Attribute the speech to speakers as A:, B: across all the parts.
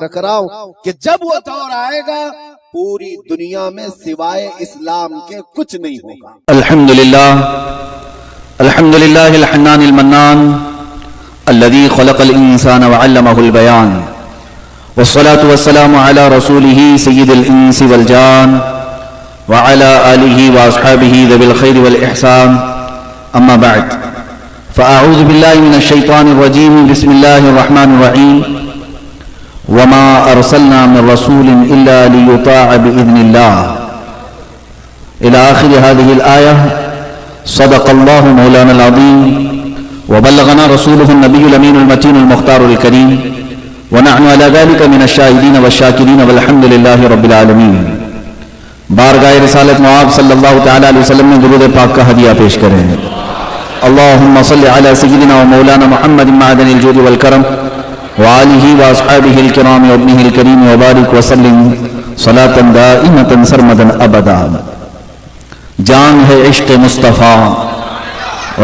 A: رکھ رہا ہوں کہ جب وہ دور آئے گا پوری دنیا میں سوائے اسلام کے کچھ نہیں ہوگا۔
B: الحمدللہ الحنان المنان الذي خلق الانسان وعلمه البيان والصلاة والسلام على رسوله سيد الانس والجان وعلى آله واصحابه ذوي الخير والاحسان اما بعد فاعوذ بالله من الشيطان الرجيم بسم الله الرحمن الرحيم وما ارسلنا من رسول الا ليطاع باذن الله الى اخر هذه الايه صدق الله مولانا العظيم وبلغنا رسوله النبي الامين المتين المختار الكريم ونحن على ذلك من الشاهدين والشاكرين والحمد لله رب العالمين۔ بارگاہ رسالت معاب صلی اللہ تعالی علیہ وسلم میں درود پاک کا ہدیہ پیش کریں۔ اللهم صل على سيدنا ومولانا محمد معدن الجود والكرم وآلہ واصحابہ الکرام وابنہ الکریم وبارک وسلم صلاة دائمة سرمدا ابدا۔ جان ہے عشق مصطفیٰ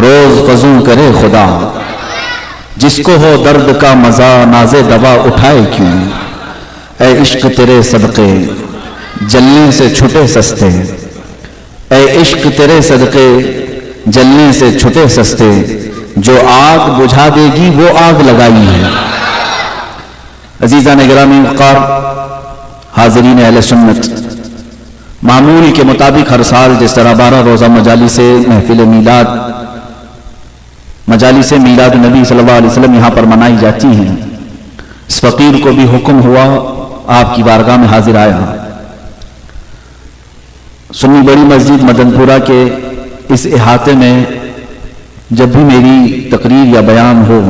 B: روز فزوں کرے خدا، جس کو ہو درد کا مزہ ناز دوا اٹھائے کیوں، اے عشق تیرے صدقے جلنے سے چھٹے سستے، اے عشق تیرے صدقے جلنے سے چھٹے سستے، جو آگ بجھا دے گی وہ آگ لگائی ہے۔ عزیزان گرامی وقار، حاضرین اہل سنت، معمول کے مطابق ہر سال جس طرح 12 روزہ مجالس محفل میلاد مجالس میلاد نبی صلی اللہ علیہ وسلم یہاں پر منائی جاتی ہیں، اس فقیر کو بھی حکم ہوا آپ کی بارگاہ میں حاضر آیا۔ سنی بڑی مسجد مدن پورہ کے اس احاطے میں جب بھی میری تقریر یا بیان ہو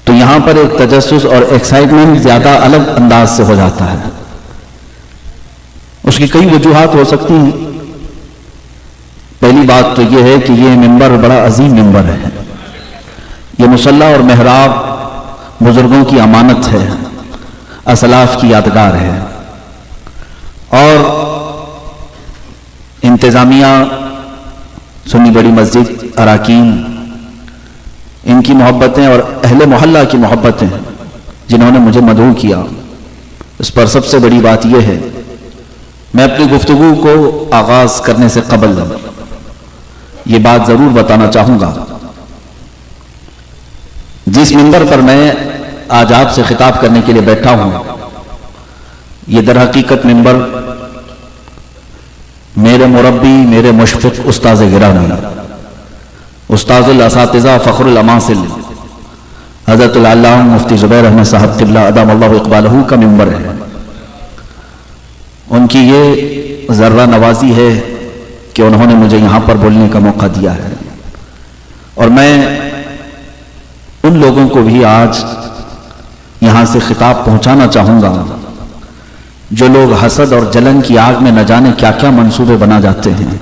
B: تو یہاں پر ایک تجسس اور ایکسائٹمنٹ زیادہ الگ انداز سے ہو جاتا ہے۔ اس کی کئی وجوہات ہو سکتی ہیں۔ پہلی بات تو یہ ہے کہ یہ ممبر بڑا عظیم ممبر ہے، یہ مصلی اور محراب بزرگوں کی امانت ہے، اسلاف کی یادگار ہے، اور انتظامیہ سنی بڑی مسجد اراکین ان کی محبتیں اور اہل محلہ کی محبتیں جنہوں نے مجھے مدعو کیا، اس پر سب سے بڑی بات یہ ہے، میں اپنی گفتگو کو آغاز کرنے سے قبل یہ بات ضرور بتانا چاہوں گا۔ جس منبر پر میں آج آپ سے خطاب کرنے کے لیے بیٹھا ہوں، یہ در حقیقت منبر میرے مربی، میرے مشفق استاذ گرامی، استاذ الاساتذہ فخر الاماثل حضرت العلامہ مفتی زبیر احمد صاحب قبلہ ادام اللہ اقبالہ کا منبر ہے۔ ان کی یہ ذرہ نوازی ہے کہ انہوں نے مجھے یہاں پر بولنے کا موقع دیا ہے، اور میں ان لوگوں کو بھی آج یہاں سے خطاب پہنچانا چاہوں گا جو لوگ حسد اور جلن کی آگ میں نہ جانے کیا کیا منصوبے بنا جاتے ہیں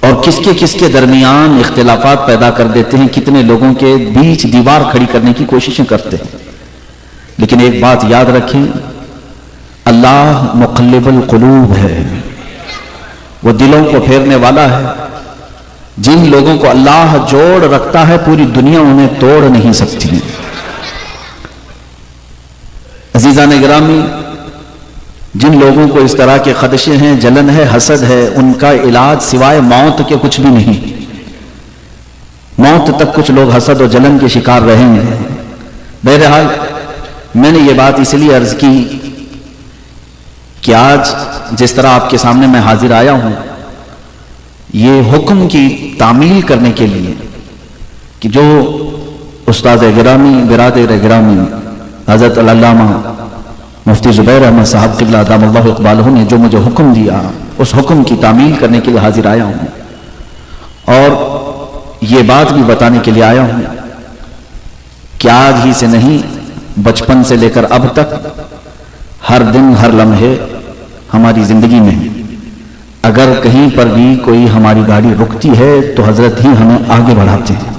B: اور کس کے درمیان اختلافات پیدا کر دیتے ہیں، کتنے لوگوں کے بیچ دیوار کھڑی کرنے کی کوششیں کرتے ہیں۔ لیکن ایک بات یاد رکھیں، اللہ مقلب القلوب ہے، وہ دلوں کو پھیرنے والا ہے۔ جن لوگوں کو اللہ جوڑ رکھتا ہے پوری دنیا انہیں توڑ نہیں سکتی۔ عزیزان گرامی، جن لوگوں کو اس طرح کے خدشے ہیں، جلن ہے، حسد ہے، ان کا علاج سوائے موت کے کچھ بھی نہیں۔ موت تک کچھ لوگ حسد اور جلن کے شکار رہیں گے۔ بہرحال میں نے یہ بات اس لیے عرض کی کہ آج جس طرح آپ کے سامنے میں حاضر آیا ہوں، یہ حکم کی تعمیل کرنے کے لیے کہ جو استاد گرامی، برادر گرامی حضرت العلامہ مفتی زبیر احمد صاحب قبلہ ادام اللہ اقبالہ نے جو مجھے حکم دیا، اس حکم کی تعمیل کرنے کے لیے حاضر آیا ہوں، اور یہ بات بھی بتانے کے لیے آیا ہوں کہ آج ہی سے نہیں، بچپن سے لے کر اب تک ہر دن ہر لمحے ہماری زندگی میں اگر کہیں پر بھی کوئی ہماری گاڑی رکتی ہے تو حضرت ہی ہمیں آگے بڑھاتے ہیں۔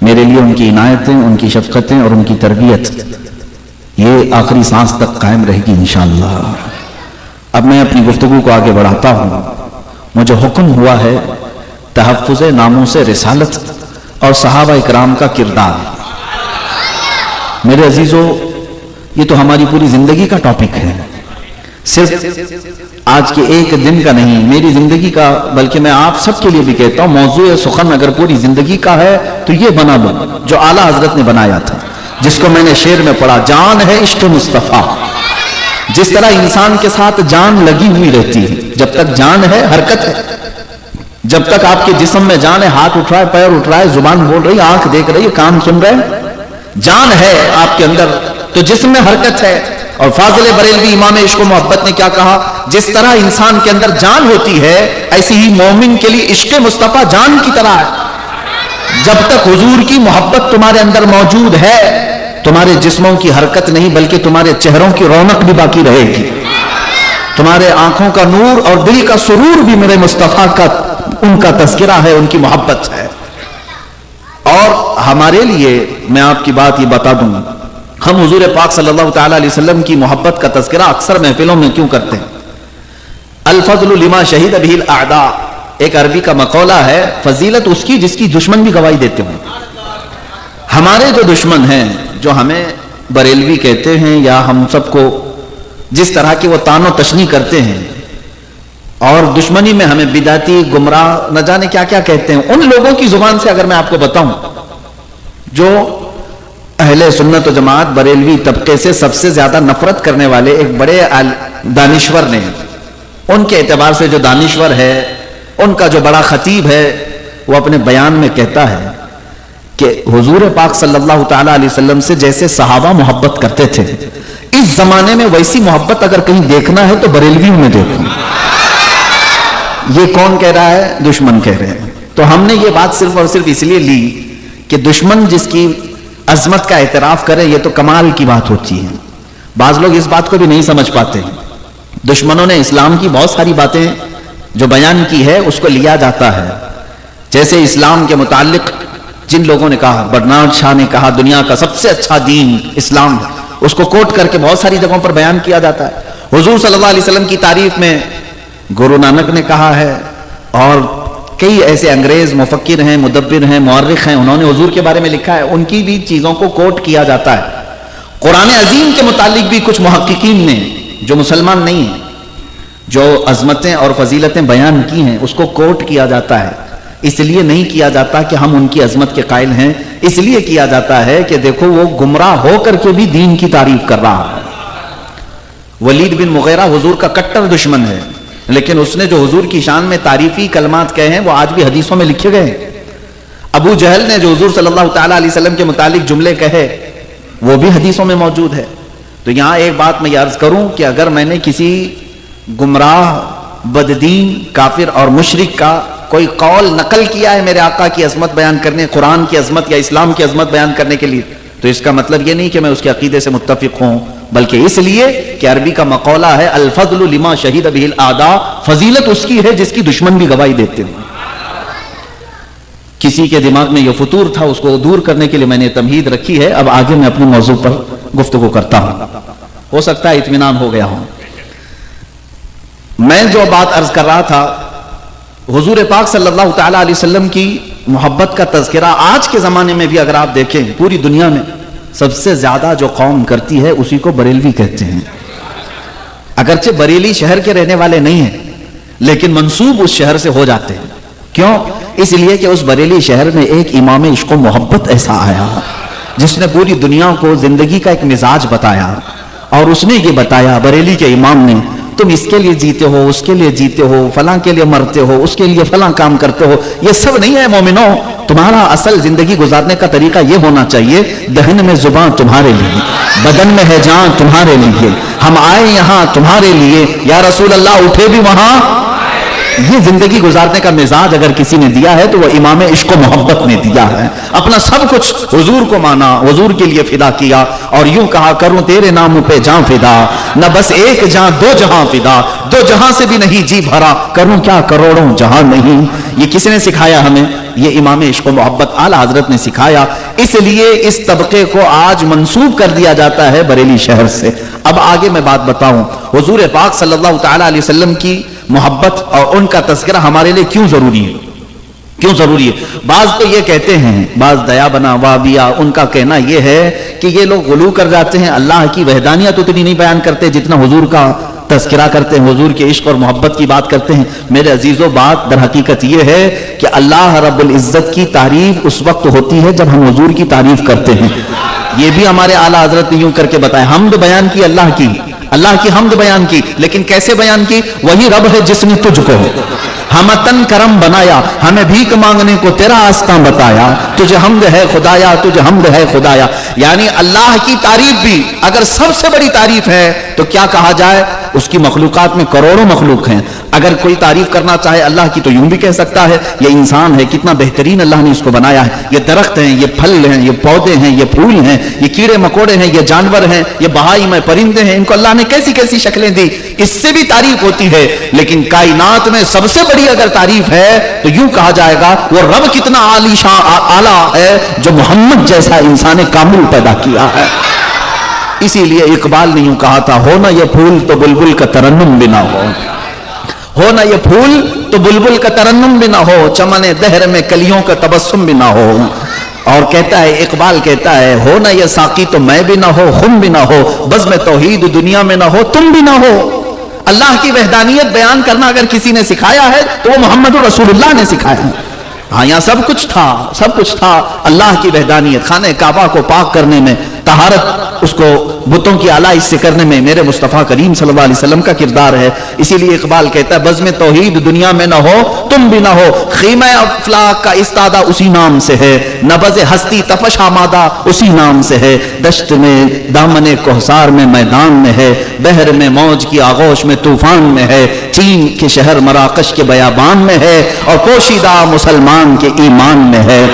B: میرے لیے ان کی عنایتیں، ان کی شفقتیں اور ان کی تربیت یہ آخری سانس تک قائم رہے گی انشاءاللہ۔ اب میں اپنی گفتگو کو آگے بڑھاتا ہوں۔ مجھے حکم ہوا ہے تحفظ ناموس رسالت اور صحابہ اکرام کا کردار۔ میرے عزیزو، یہ تو ہماری پوری زندگی کا ٹاپک ہے، صرف آج کے ایک دن کا نہیں، میری زندگی کا، بلکہ میں آپ سب کے لیے بھی کہتا ہوں، موضوع سخن اگر پوری زندگی کا ہے تو یہ بنا لو جو اعلیٰ حضرت نے بنایا تھا، جس کو میں نے شعر میں پڑھا، جان ہے عشق مصطفیٰ۔ جس طرح انسان کے ساتھ جان لگی ہوئی رہتی ہے، جب تک جان ہے حرکت ہے، جب تک آپ کے جسم میں جان ہے، ہاتھ اٹھ رہا ہے، پیر اٹھ رہا ہے، زبان بول رہی ہے، آنکھ دیکھ رہی ہے، کان سن رہے ہیں، جان ہے آپ کے اندر تو جسم میں حرکت ہے۔ اور فاضل بریلوی امام عشق و محبت نے کیا کہا؟ جس طرح انسان کے اندر جان ہوتی ہے، ایسی ہی مومن کے لیے عشق مصطفیٰ جان کی طرح ہے۔ جب تک حضور کی محبت تمہارے اندر موجود ہے، تمہارے جسموں کی حرکت نہیں بلکہ تمہارے چہروں کی رونق بھی باقی رہے گی، تمہارے آنکھوں کا نور اور دل کا سرور بھی میرے مصطفیٰ کا، ان کا تذکرہ ہے، ان کی محبت ہے۔ اور ہمارے لیے میں آپ کی بات یہ بتا دوں، ہم حضور پاک صلی اللہ تعالی علیہ وسلم کی محبت کا تذکرہ اکثر محفلوں میں کیوں کرتے ہیں؟ الفضل لما شہید به الاعداء، ایک عربی کا مقولہ ہے، فضیلت اس کی جس کی دشمن بھی گواہی دیتے ہوں۔ ہمارے جو دشمن ہیں، جو ہمیں بریلوی کہتے ہیں، یا ہم سب کو جس طرح کی وہ تان و تشنیع کرتے ہیں، اور دشمنی میں ہمیں بدعتی، گمراہ، نہ جانے کیا کیا کہتے ہیں، ان لوگوں کی زبان سے اگر میں آپ کو بتاؤں، جو اہل سنت و جماعت بریلوی طبقے سے سب سے زیادہ نفرت کرنے والے ایک بڑے دانشور نے، ان کے اعتبار سے جو دانشور ہے، ان کا جو بڑا خطیب ہے، وہ اپنے بیان میں کہتا ہے کہ حضور پاک صلی اللہ تعالی علیہ وسلم سے جیسے صحابہ محبت کرتے تھے، اس زمانے میں ویسی محبت اگر کہیں دیکھنا ہے تو بریلویوں میں دیکھو۔ یہ کون کہہ رہا ہے؟ دشمن کہہ رہے ہیں۔ تو ہم نے یہ بات صرف اور صرف اس لیے لی کہ دشمن جس کی عظمت کا اعتراف کرے، یہ تو کمال کی بات ہوتی ہے۔ بعض لوگ اس بات کو بھی نہیں سمجھ پاتے، دشمنوں نے اسلام کی بہت ساری باتیں جو بیان کی ہے اس کو لیا جاتا ہے، جیسے اسلام کے متعلق جن لوگوں نے کہا، برنارڈ شاہ نے کہا دنیا کا سب سے اچھا دین اسلام ہے، اس کو کوٹ کر کے بہت ساری جگہوں پر بیان کیا جاتا ہے۔ حضور صلی اللہ علیہ وسلم کی تعریف میں گرو نانک نے کہا ہے، اور کئی ایسے انگریز مفکر ہیں، مدبر ہیں، مورخ ہیں، انہوں نے حضور کے بارے میں لکھا ہے، ان کی بھی چیزوں کو کوٹ کیا جاتا ہے۔ قرآن عظیم کے متعلق بھی کچھ محققین نے جو مسلمان نہیں ہیں، جو عظمتیں اور فضیلتیں بیان کی ہیں، اس کو کوٹ کیا جاتا ہے۔ اس لیے نہیں کیا جاتا کہ ہم ان کی عظمت کے قائل ہیں، اس لیے کیا جاتا ہے کہ دیکھو وہ گمراہ ہو کر کے بھی دین کی تعریف کر رہا ہے۔ ولید بن مغیرہ حضور کا کٹر دشمن ہے، لیکن اس نے جو حضور کی شان میں تعریفی کلمات کہے ہیں وہ آج بھی حدیثوں میں لکھے گئے ہیں۔ ابو جہل نے جو حضور صلی اللہ تعالی علیہ وسلم کے متعلق جملے کہے وہ بھی حدیثوں میں موجود ہے۔ تو یہاں ایک بات میں یہ عرض کروں کہ اگر میں نے کسی گمراہ، بددین، کافر اور مشرک کا کوئی قول نقل کیا ہے میرے آقا کی عظمت بیان کرنے، قرآن کی عظمت یا اسلام کی عظمت بیان کرنے کے لیے، تو اس کا مطلب یہ نہیں کہ میں اس کے عقیدے سے متفق ہوں، بلکہ اس لیے کہ عربی کا مقولہ ہے الفضل لما شہید به الاعداء، فضیلت اس کی ہے جس کی دشمن بھی گواہی دیتے ہیں۔ کسی کے دماغ میں یہ فطور تھا، اس کو دور کرنے کے لیے میں نے تمہید رکھی ہے۔ اب آگے میں اپنے موضوع پر گفتگو کرتا ہوں، ہو سکتا ہے اطمینان ہو گیا ہوں۔ میں جو بات عرض کر رہا تھا، حضور پاک صلی اللہ تعالی علیہ وسلم کی محبت کا تذکرہ آج کے زمانے میں بھی اگر آپ دیکھیں، پوری دنیا میں سب سے زیادہ جو قوم کرتی ہے اسی کو بریلوی کہتے ہیں۔ اگرچہ بریلی شہر کے رہنے والے نہیں ہیں، لیکن منسوب اس شہر سے ہو جاتے ہیں۔ کیوں؟ اس لیے کہ اس بریلی شہر میں ایک امام عشق و محبت ایسا آیا جس نے پوری دنیا کو زندگی کا ایک مزاج بتایا، اور اس نے یہ بتایا، بریلی کے امام نے، تم اس کے لیے جیتے ہو، اس کے لیے جیتے ہو، فلاں کے لیے مرتے ہو، اس کے لیے فلاں کام کرتے ہو، یہ سب نہیں ہے مومنوں۔ تمہارا اصل زندگی گزارنے کا طریقہ یہ ہونا چاہیے، دہن میں زبان تمہارے لیے، بدن میں ہے جان تمہارے لیے، ہم آئے یہاں تمہارے لیے، یا رسول اللہ اٹھے بھی وہاں۔ یہ زندگی گزارنے کا مزاج اگر کسی نے دیا ہے تو وہ امام عشق و محبت نے دیا ہے۔ اپنا سب کچھ حضور کو مانا، حضور کے لیے فدا کیا، اور یوں کہا کروں تیرے نام پہ جان فدا، نہ بس ایک جان دو جہاں فدا، دو جہاں سے بھی نہیں جی بھرا، کروں کیا کروڑوں جہاں نہیں۔ یہ کس نے سکھایا ہمیں؟ یہ امام عشق و محبت اعلی حضرت نے سکھایا۔ اس لیے اس طبقے کو آج منسوب کر دیا جاتا ہے بریلی شہر سے۔ اب آگے میں بات بتاؤں، حضور پاک صلی اللہ تعالی علیہ وسلم کی محبت اور ان کا تذکرہ ہمارے لیے کیوں ضروری ہے، کیوں ضروری ہے؟ بعض تو یہ کہتے ہیں، بعض دیا بنا وابیا، ان کا کہنا یہ ہے کہ یہ لوگ غلو کر جاتے ہیں، اللہ کی وحدانیت اتنی نہیں بیان کرتے جتنا حضور کا تذکرہ کرتے ہیں، حضور کے عشق اور محبت کی بات کرتے ہیں۔ میرے عزیزو، بات در حقیقت یہ ہے کہ اللہ رب العزت کی تعریف اس وقت ہوتی ہے جب ہم حضور کی تعریف کرتے ہیں۔ یہ بھی ہمارے اعلیٰ حضرت نے یوں کر کے بتایا، حمد بیان کی اللہ کی حمد بیان کی، لیکن کیسے بیان کی؟ وہی رب ہے جس نے تجھ کو ہمتن کرم بنایا، ہمیں بھیک مانگنے کو تیرا آستاں بتایا، تجھے حمد ہے خدایا، تجھے حمد ہے خدایا۔ یعنی اللہ کی تعریف بھی اگر سب سے بڑی تعریف ہے تو کیا کہا جائے؟ اس کی مخلوقات میں کروڑوں مخلوق ہیں، اگر کوئی تعریف کرنا چاہے اللہ کی تو یوں بھی کہہ سکتا ہے، یہ انسان ہے، کتنا بہترین اللہ نے اس کو بنایا ہے، یہ درخت ہیں، یہ پھل ہیں، یہ پودے ہیں، یہ پھول ہیں، یہ کیڑے مکوڑے ہیں، یہ جانور ہیں، یہ بہائم پرندے ہیں، ان کو اللہ نے کیسی کیسی شکلیں دی، اس سے بھی تعریف ہوتی ہے۔ لیکن کائنات میں سب سے بڑی اگر تعریف ہے تو یوں کہا جائے گا وہ رب کتنا عالی شان اعلیٰ ہے جو محمد جیسا انسان کامل پیدا کیا ہے۔ اسی لیے اقبال نے یوں کہا تھا، ہو نہ یہ پھول تو بلبل کا ترنم بھی نہ ہو نہ یہ پھول تو بلبل کا ترنم بھی نہ ہو، چمن دہر میں کلیوں کا تبسم بھی نہ ہو۔ اور کہتا ہے، اقبال کہتا ہے، ہو نہ یہ ساقی تو میں بھی نہ ہو، خم بھی نہ ہو، بزم توحید دنیا میں نہ ہو، تم بھی نہ ہو۔ اللہ کی وحدانیت بیان کرنا اگر کسی نے سکھایا ہے تو وہ محمد رسول اللہ نے سکھایا ہے۔ ہاں، یہاں سب کچھ تھا، اللہ کی وحدانیت، خانہ کعبہ کو پاک کرنے میں، طہارت اس کو بتوں کی آلائش سے کرنے میں میرے مصطفیٰ کریم صلی اللہ علیہ وسلم کا کردار ہے۔ اسی لیے اقبال کہتا ہے، بزم توحید دنیا میں نہ ہو، تم بھی نہ ہو، خیمہ افلاک کا استادہ اسی نام سے ہے، نبض ہستی تپش آمادہ اسی نام سے ہے، دشت میں دامن کوہسار میں میدان میں ہے، بحر میں موج کی آغوش میں طوفان میں ہے، چین کے شہر مراکش کے بیابان میں ہے، اور پوشیدہ مسلمان کے ایمان میں ہے۔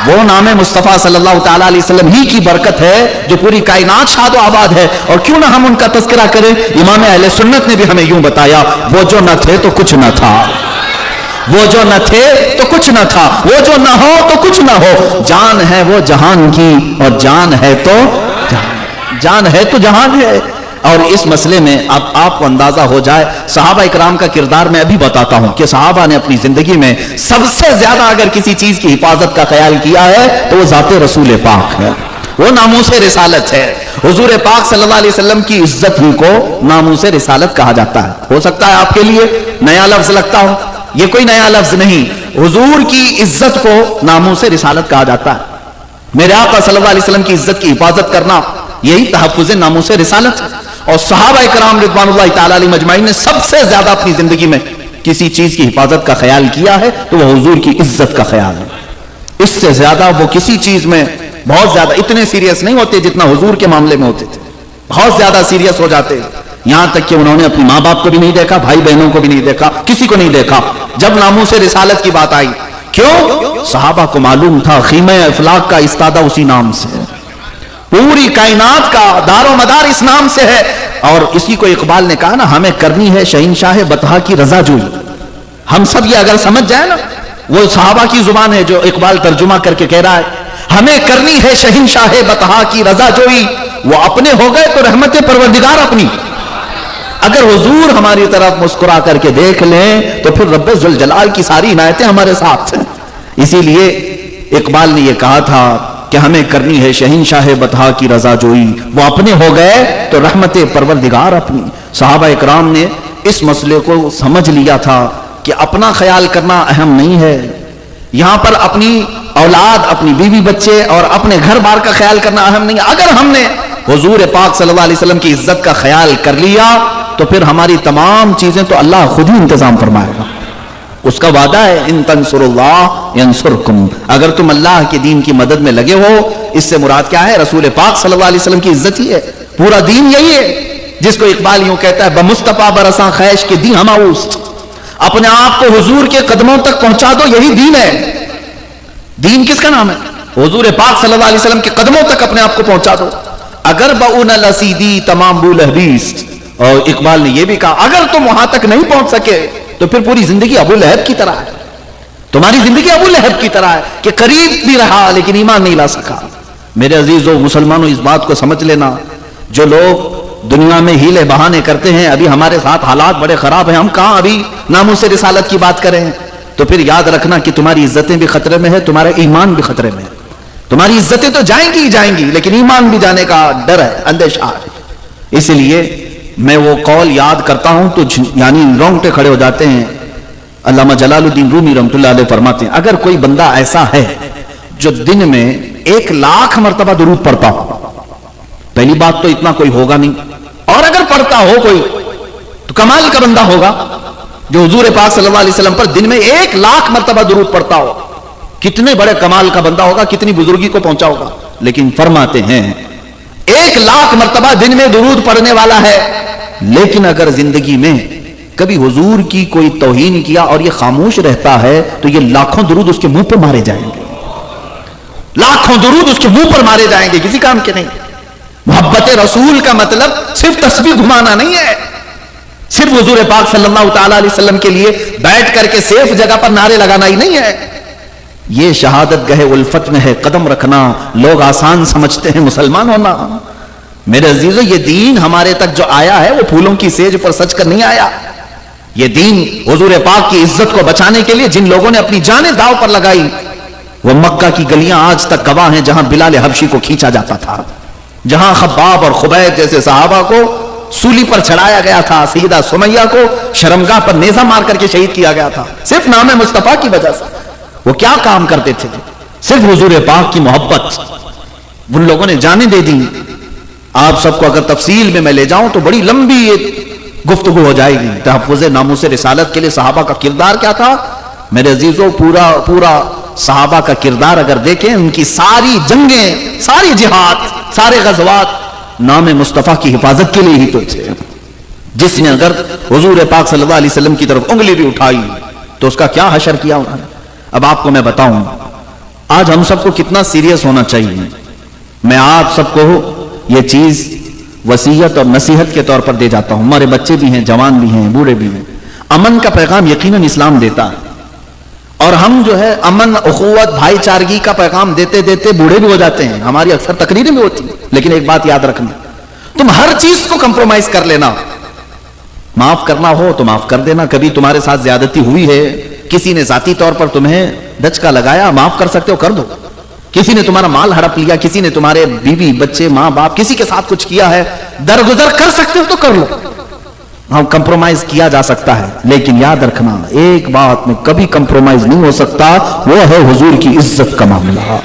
B: وہ نام مصطفیٰ صلی اللہ تعالیٰ علیہ وسلم ہی کی برکت ہے جو پوری کائنات شاد و آباد ہے، اور کیوں نہ ہم ان کا تذکرہ کریں۔ امام اہل سنت نے بھی ہمیں یوں بتایا، وہ جو نہ تھے تو کچھ نہ تھا، وہ جو نہ تھے تو کچھ نہ تھا، وہ جو نہ ہو تو کچھ نہ ہو، جان ہے وہ جہان کی، اور جان ہے تو جہان ہے۔ اور اس مسئلے میں اب آپ کو اندازہ ہو جائے، صحابہ اکرام کا کردار میں ابھی بتاتا ہوں کہ صحابہ نے اپنی زندگی میں سب سے زیادہ اگر کسی چیز کی حفاظت کا خیال کیا ہے تو وہ ذات رسول پاک ہے، وہ ناموس رسالت ہے۔ حضور پاک صلی اللہ علیہ وسلم کی عزت ہی کو ناموس رسالت کہا جاتا ہے۔ ہو سکتا ہے آپ کے لیے نیا لفظ لگتا ہو، یہ کوئی نیا لفظ نہیں، حضور کی عزت کو ناموس رسالت کہا جاتا ہے۔ میرے آقا صلی اللہ علیہ وسلم کی عزت کی حفاظت کرنا یہی تحفظ ناموس رسالت ہے۔ اور صحابہ کرام رضوان اللہ تعالیٰ علیہ مجمعین نے سب سے زیادہ اپنی زندگی میں کسی چیز کی حفاظت کا خیال کیا ہے تو وہ حضور کی عزت کا خیال ہے۔ اس سے زیادہ وہ کسی چیز میں بہت زیادہ اتنے سیریس نہیں ہوتے جتنا حضور کے معاملے میں ہوتے تھے، بہت زیادہ سیریس ہو جاتے، یہاں تک کہ انہوں نے اپنی ماں باپ کو بھی نہیں دیکھا، بھائی بہنوں کو بھی نہیں دیکھا، کسی کو نہیں دیکھا جب ناموس رسالت کی بات آئی۔ کیوں؟ صحابہ کو معلوم تھا خیمہ افلاک کا استادہ اسی نام سے ہے، پوری کائنات کا دار و مدار اس نام سے ہے۔ اور اسی کو اقبال نے کہا نا، ہمیں کرنی ہے شہنشاہ بطحا کی رضا جوئی۔ ہم سب یہ اگر سمجھ جائے نا، وہ صحابہ کی زبان ہے جو اقبال ترجمہ کر کے کہہ رہا ہے، ہمیں کرنی ہے شہنشاہ بطحا کی رضا جوئی، وہ اپنے ہو گئے تو رحمت پروردگار اپنی۔ اگر حضور ہماری طرف مسکرا کر کے دیکھ لیں تو پھر رب ذوالجلال کی ساری عنایتیں ہمارے ساتھ ہیں۔ اسی لیے اقبال نے یہ کہا تھا کہ ہمیں کرنی ہے شہنشاہ بطحا کی رضا جوئی، وہ اپنے ہو گئے تو رحمت پروردگار اپنی۔ صحابہ اکرام نے اس مسئلے کو سمجھ لیا تھا کہ اپنا خیال کرنا اہم نہیں ہے، یہاں پر اپنی اولاد، اپنی بیوی بچے اور اپنے گھر بار کا خیال کرنا اہم نہیں ہے۔ اگر ہم نے حضور پاک صلی اللہ علیہ وسلم کی عزت کا خیال کر لیا تو پھر ہماری تمام چیزیں تو اللہ خود ہی انتظام فرمائے گا۔ اس کا وعدہ ہے، ان تنصر اللہ ینصرکم، اگر تم اللہ کے دین کی مدد میں لگے ہو۔ اس سے مراد کیا ہے؟ رسول پاک صلی اللہ علیہ وسلم کی عزت ہی ہے، پورا دین یہی ہے جس کو اقبال یوں کہتا ہے، بمصطفیٰ برساں خیش کے دین ہماؤست، اپنے آپ کو حضور کے قدموں تک پہنچا دو، یہی دین ہے۔ دین کس کا نام ہے؟ حضور پاک صلی اللہ علیہ وسلم کے قدموں تک اپنے آپ کو پہنچا دو۔ اگر بؤن لسیدی تمام بول حدیث، اور اقبال نے یہ بھی کہا اگر تم وہاں تک نہیں پہنچ سکے تو پھر پوری زندگی ابو لہب کی طرح ہے، تمہاری زندگی ابو لہب کی طرح ہے کہ قریب بھی رہا لیکن ایمان نہیں لا سکا۔ میرے عزیزو مسلمانوں، اس بات کو سمجھ لینا، جو لوگ دنیا میں ہیلے بہانے کرتے ہیں، ابھی ہمارے ساتھ حالات بڑے خراب ہیں، ہم کہاں ابھی ناموس رسالت کی بات کریں۔ تو پھر یاد رکھنا کہ تمہاری عزتیں بھی خطرے میں ہے، تمہارا ایمان بھی خطرے میں ہے. تمہاری عزتیں تو جائیں گی ہی جائیں گی، لیکن ایمان بھی جانے کا ڈر ہے، اندیشہ ہے. اس لیے میں وہ قول یاد کرتا ہوں تو یعنی رونگٹے کھڑے ہو جاتے ہیں. علامہ جلال الدین رومی رحمۃ اللہ علیہ فرماتے ہیں اگر کوئی بندہ ایسا ہے جو دن میں 1,00,000 مرتبہ درود پڑھتا ہو، پہلی بات تو اتنا کوئی ہوگا نہیں، اور اگر پڑھتا ہو کوئی تو کمال کا بندہ ہوگا جو حضور پاک صلی اللہ علیہ وسلم پر دن میں 1,00,000 مرتبہ درود پڑھتا ہو. کتنے بڑے کمال کا بندہ ہوگا، کتنی بزرگی کو پہنچا ہوگا. لیکن فرماتے ہیں 1,00,000 مرتبہ دن میں درود پڑھنے والا ہے، لیکن اگر زندگی میں کبھی حضور کی کوئی توہین کیا اور یہ خاموش رہتا ہے تو یہ لاکھوں درود اس کے منہ پر مارے جائیں گے، لاکھوں درود اس کے منہ پر مارے جائیں گے، کسی کام کے نہیں. محبت رسول کا مطلب صرف تسبیح گھمانا نہیں ہے، صرف حضور پاک صلی اللہ تعالی علیہ وسلم کے لیے بیٹھ کر کے سیف جگہ پر نعرے لگانا ہی نہیں ہے. یہ شہادت گہے الفت میں ہے قدم رکھنا. لوگ آسان سمجھتے ہیں مسلمان ہونا. میرے عزیزو، یہ دین ہمارے تک جو آیا ہے وہ پھولوں کی سیج پر سج کر نہیں آیا. یہ دین حضور پاک کی عزت کو بچانے کے لیے جن لوگوں نے اپنی جانیں داؤ پر لگائی، وہ مکہ کی گلیاں آج تک گواہ ہیں جہاں بلال حبشی کو کھینچا جاتا تھا، جہاں خباب اور خبیب جیسے صحابہ کو سولی پر چڑھایا گیا تھا، سیدہ سمیہ کو شرمگاہ پر نیزہ مار کر کے شہید کیا گیا تھا صرف نام مصطفیٰ کی وجہ سے. وہ کیا کام کرتے تھے؟ صرف حضور پاک کی محبت. ان لوگوں نے جانیں دے دی. آپ سب کو اگر تفصیل میں لے جاؤں تو بڑی لمبی ایک گفتگو ہو جائے گی. تحفظ ناموس رسالت کے لیے صحابہ کا کردار کیا تھا. میرے عزیزوں، پورا صحابہ کا کردار اگر دیکھیں، ان کی ساری جنگیں، ساری جہاد، سارے غزوات نام مصطفیٰ کی حفاظت کے لیے ہی تو تھے. جس نے اگر حضور پاک صلی اللہ علیہ وسلم کی طرف انگلی بھی اٹھائی تو اس کا کیا حشر کیا انہوں نے. اب آپ کو میں بتاؤں آج ہم سب کو کتنا سیریس ہونا چاہیے. میں آپ سب کو یہ چیز وصیت اور نصیحت کے طور پر دے جاتا ہوں. ہمارے بچے بھی ہیں، جوان بھی ہیں، بوڑھے بھی ہیں. امن کا پیغام یقیناً اسلام دیتا ہے، اور ہم جو ہے امن، اخوت، بھائی چارگی کا پیغام دیتے دیتے بوڑھے بھی ہو جاتے ہیں. ہماری اکثر تقریریں بھی ہوتی ہیں، لیکن ایک بات یاد رکھنا، تم ہر چیز کو کمپرومائز کر لینا. معاف کرنا ہو تو معاف کر دینا. کبھی تمہارے ساتھ زیادتی ہوئی ہے، کسی نے ذاتی طور پر تمہیں دھچکا لگایا، معاف کر سکتے ہو کر دو. کسی نے تمہارا مال ہڑپ لیا، کسی نے تمہارے بیوی بچے ماں باپ کسی کے ساتھ کچھ کیا ہے، درگزر کر سکتے ہو تو کر لو. ہاں کمپرومائز کیا جا سکتا ہے، لیکن یاد رکھنا ایک بات میں کبھی کمپرومائز نہیں ہو سکتا، وہ ہے حضور کی عزت کا معاملہ.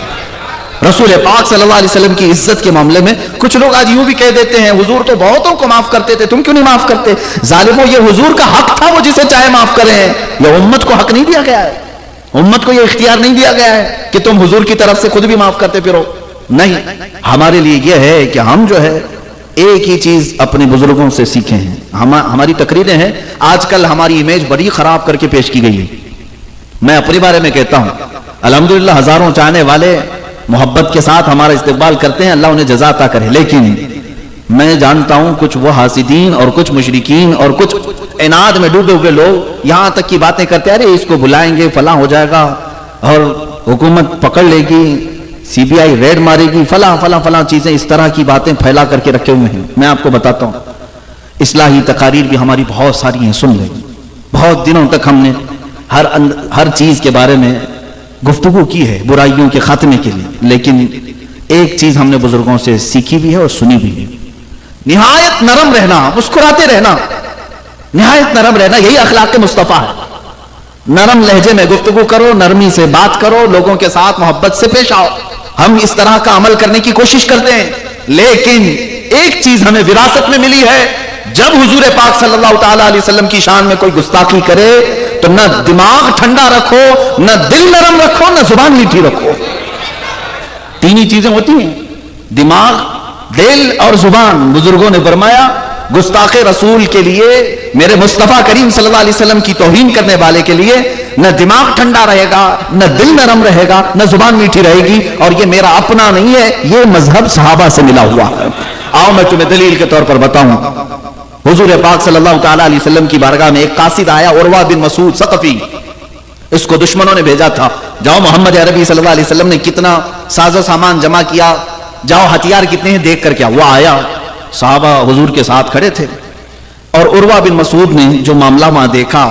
B: رسول پاک صلی اللہ علیہ وسلم کی عزت کے معاملے میں کچھ لوگ آج یوں بھی کہہ دیتے ہیں حضور تو بہتوں کو معاف کرتے تھے، تم کیوں نہیں معاف کرتے؟ ظالموں، یہ حضور کا حق تھا، وہ جسے چاہے معاف کریں. یہ امت کو حق نہیں دیا گیا ہے، امت کو یہ اختیار نہیں دیا گیا ہے کہ تم حضور کی طرف سے خود بھی معاف کرتے پھرو. نہیں، ہمارے لیے یہ ہے کہ ہم جو ہے ایک ہی چیز اپنے بزرگوں سے سیکھیں ہیں. ہماری تقریریں ہیں آج کل ہماری امیج بڑی خراب کر کے پیش کی گئی ہے. میں اپنے بارے میں کہتا ہوں الحمدللہ ہزاروں چاہنے والے محبت کے ساتھ ہمارا استقبال کرتے ہیں، اللہ انہیں جزا عطا کرے. لیکن میں جانتا ہوں کچھ وہ حاسدین اور کچھ مشرکین اور کچھ عناد میں ڈوبے ہوئے لوگ یہاں تک کی باتیں کرتے ہیں، ارے اس کو بلائیں گے فلاں ہو جائے گا اور حکومت پکڑ لے گی، سی بی آئی ریڈ مارے گی، فلاں فلاں فلاں چیزیں، اس طرح کی باتیں پھیلا کر کے رکھے ہوئے ہیں. میں آپ کو بتاتا ہوں اصلاحی تقاریر بھی ہماری بہت ساری ہیں، سن لیں. بہت دنوں تک ہم نے ہر چیز کے بارے میں گفتگو کی ہے برائیوں کے خاتمے کے لیے، لیکن ایک چیز ہم نے بزرگوں سے سیکھی بھی ہے اور سنی بھی ہے، نہایت نرم رہنا، مسکراتے رہنا، نہایت نرم رہنا. یہی اخلاق مصطفیٰ ہے. نرم لہجے میں گفتگو کرو، نرمی سے بات کرو، لوگوں کے ساتھ محبت سے پیش آؤ. ہم اس طرح کا عمل کرنے کی کوشش کرتے ہیں، لیکن ایک چیز ہمیں وراثت میں ملی ہے، جب حضور پاک صلی اللہ تعالی علیہ وسلم کی شان میں کوئی گستاخی کرے تو نہ دماغ ٹھنڈا رکھو، نہ دل نرم رکھو، نہ زبان میٹھی رکھو. تین ہی چیزیں ہوتی ہیں، دماغ، دل اور زبان. بزرگوں نے فرمایا گستاخ رسول کے لیے، میرے مصطفیٰ کریم صلی اللہ علیہ وسلم کی توہین کرنے والے کے لیے نہ دماغ ٹھنڈا رہے گا، نہ دل نرم رہے گا، نہ زبان میٹھی رہے گی. اور یہ میرا اپنا نہیں ہے، یہ مذہب صحابہ سے ملا ہوا ہے. آؤ میں تمہیں دلیل کے طور پر بتاؤں. حضور پاک صلی اللہ تعالی علیہ وسلم کی بارگاہ میں ایک قاصد آیا، عروہ بن مسعود ثقفی. اس کو دشمنوں نے بھیجا تھا، جاؤ محمد عربی صلی اللہ علیہ وسلم نے کتنا ساز و سامان جمع کیا، جاؤ ہتھیار کتنے ہیں دیکھ کر کیا. وہ آیا، صحابہ حضور کے ساتھ کھڑے تھے، اور عروہ بن مسعود نے جو معاملہ وہاں دیکھا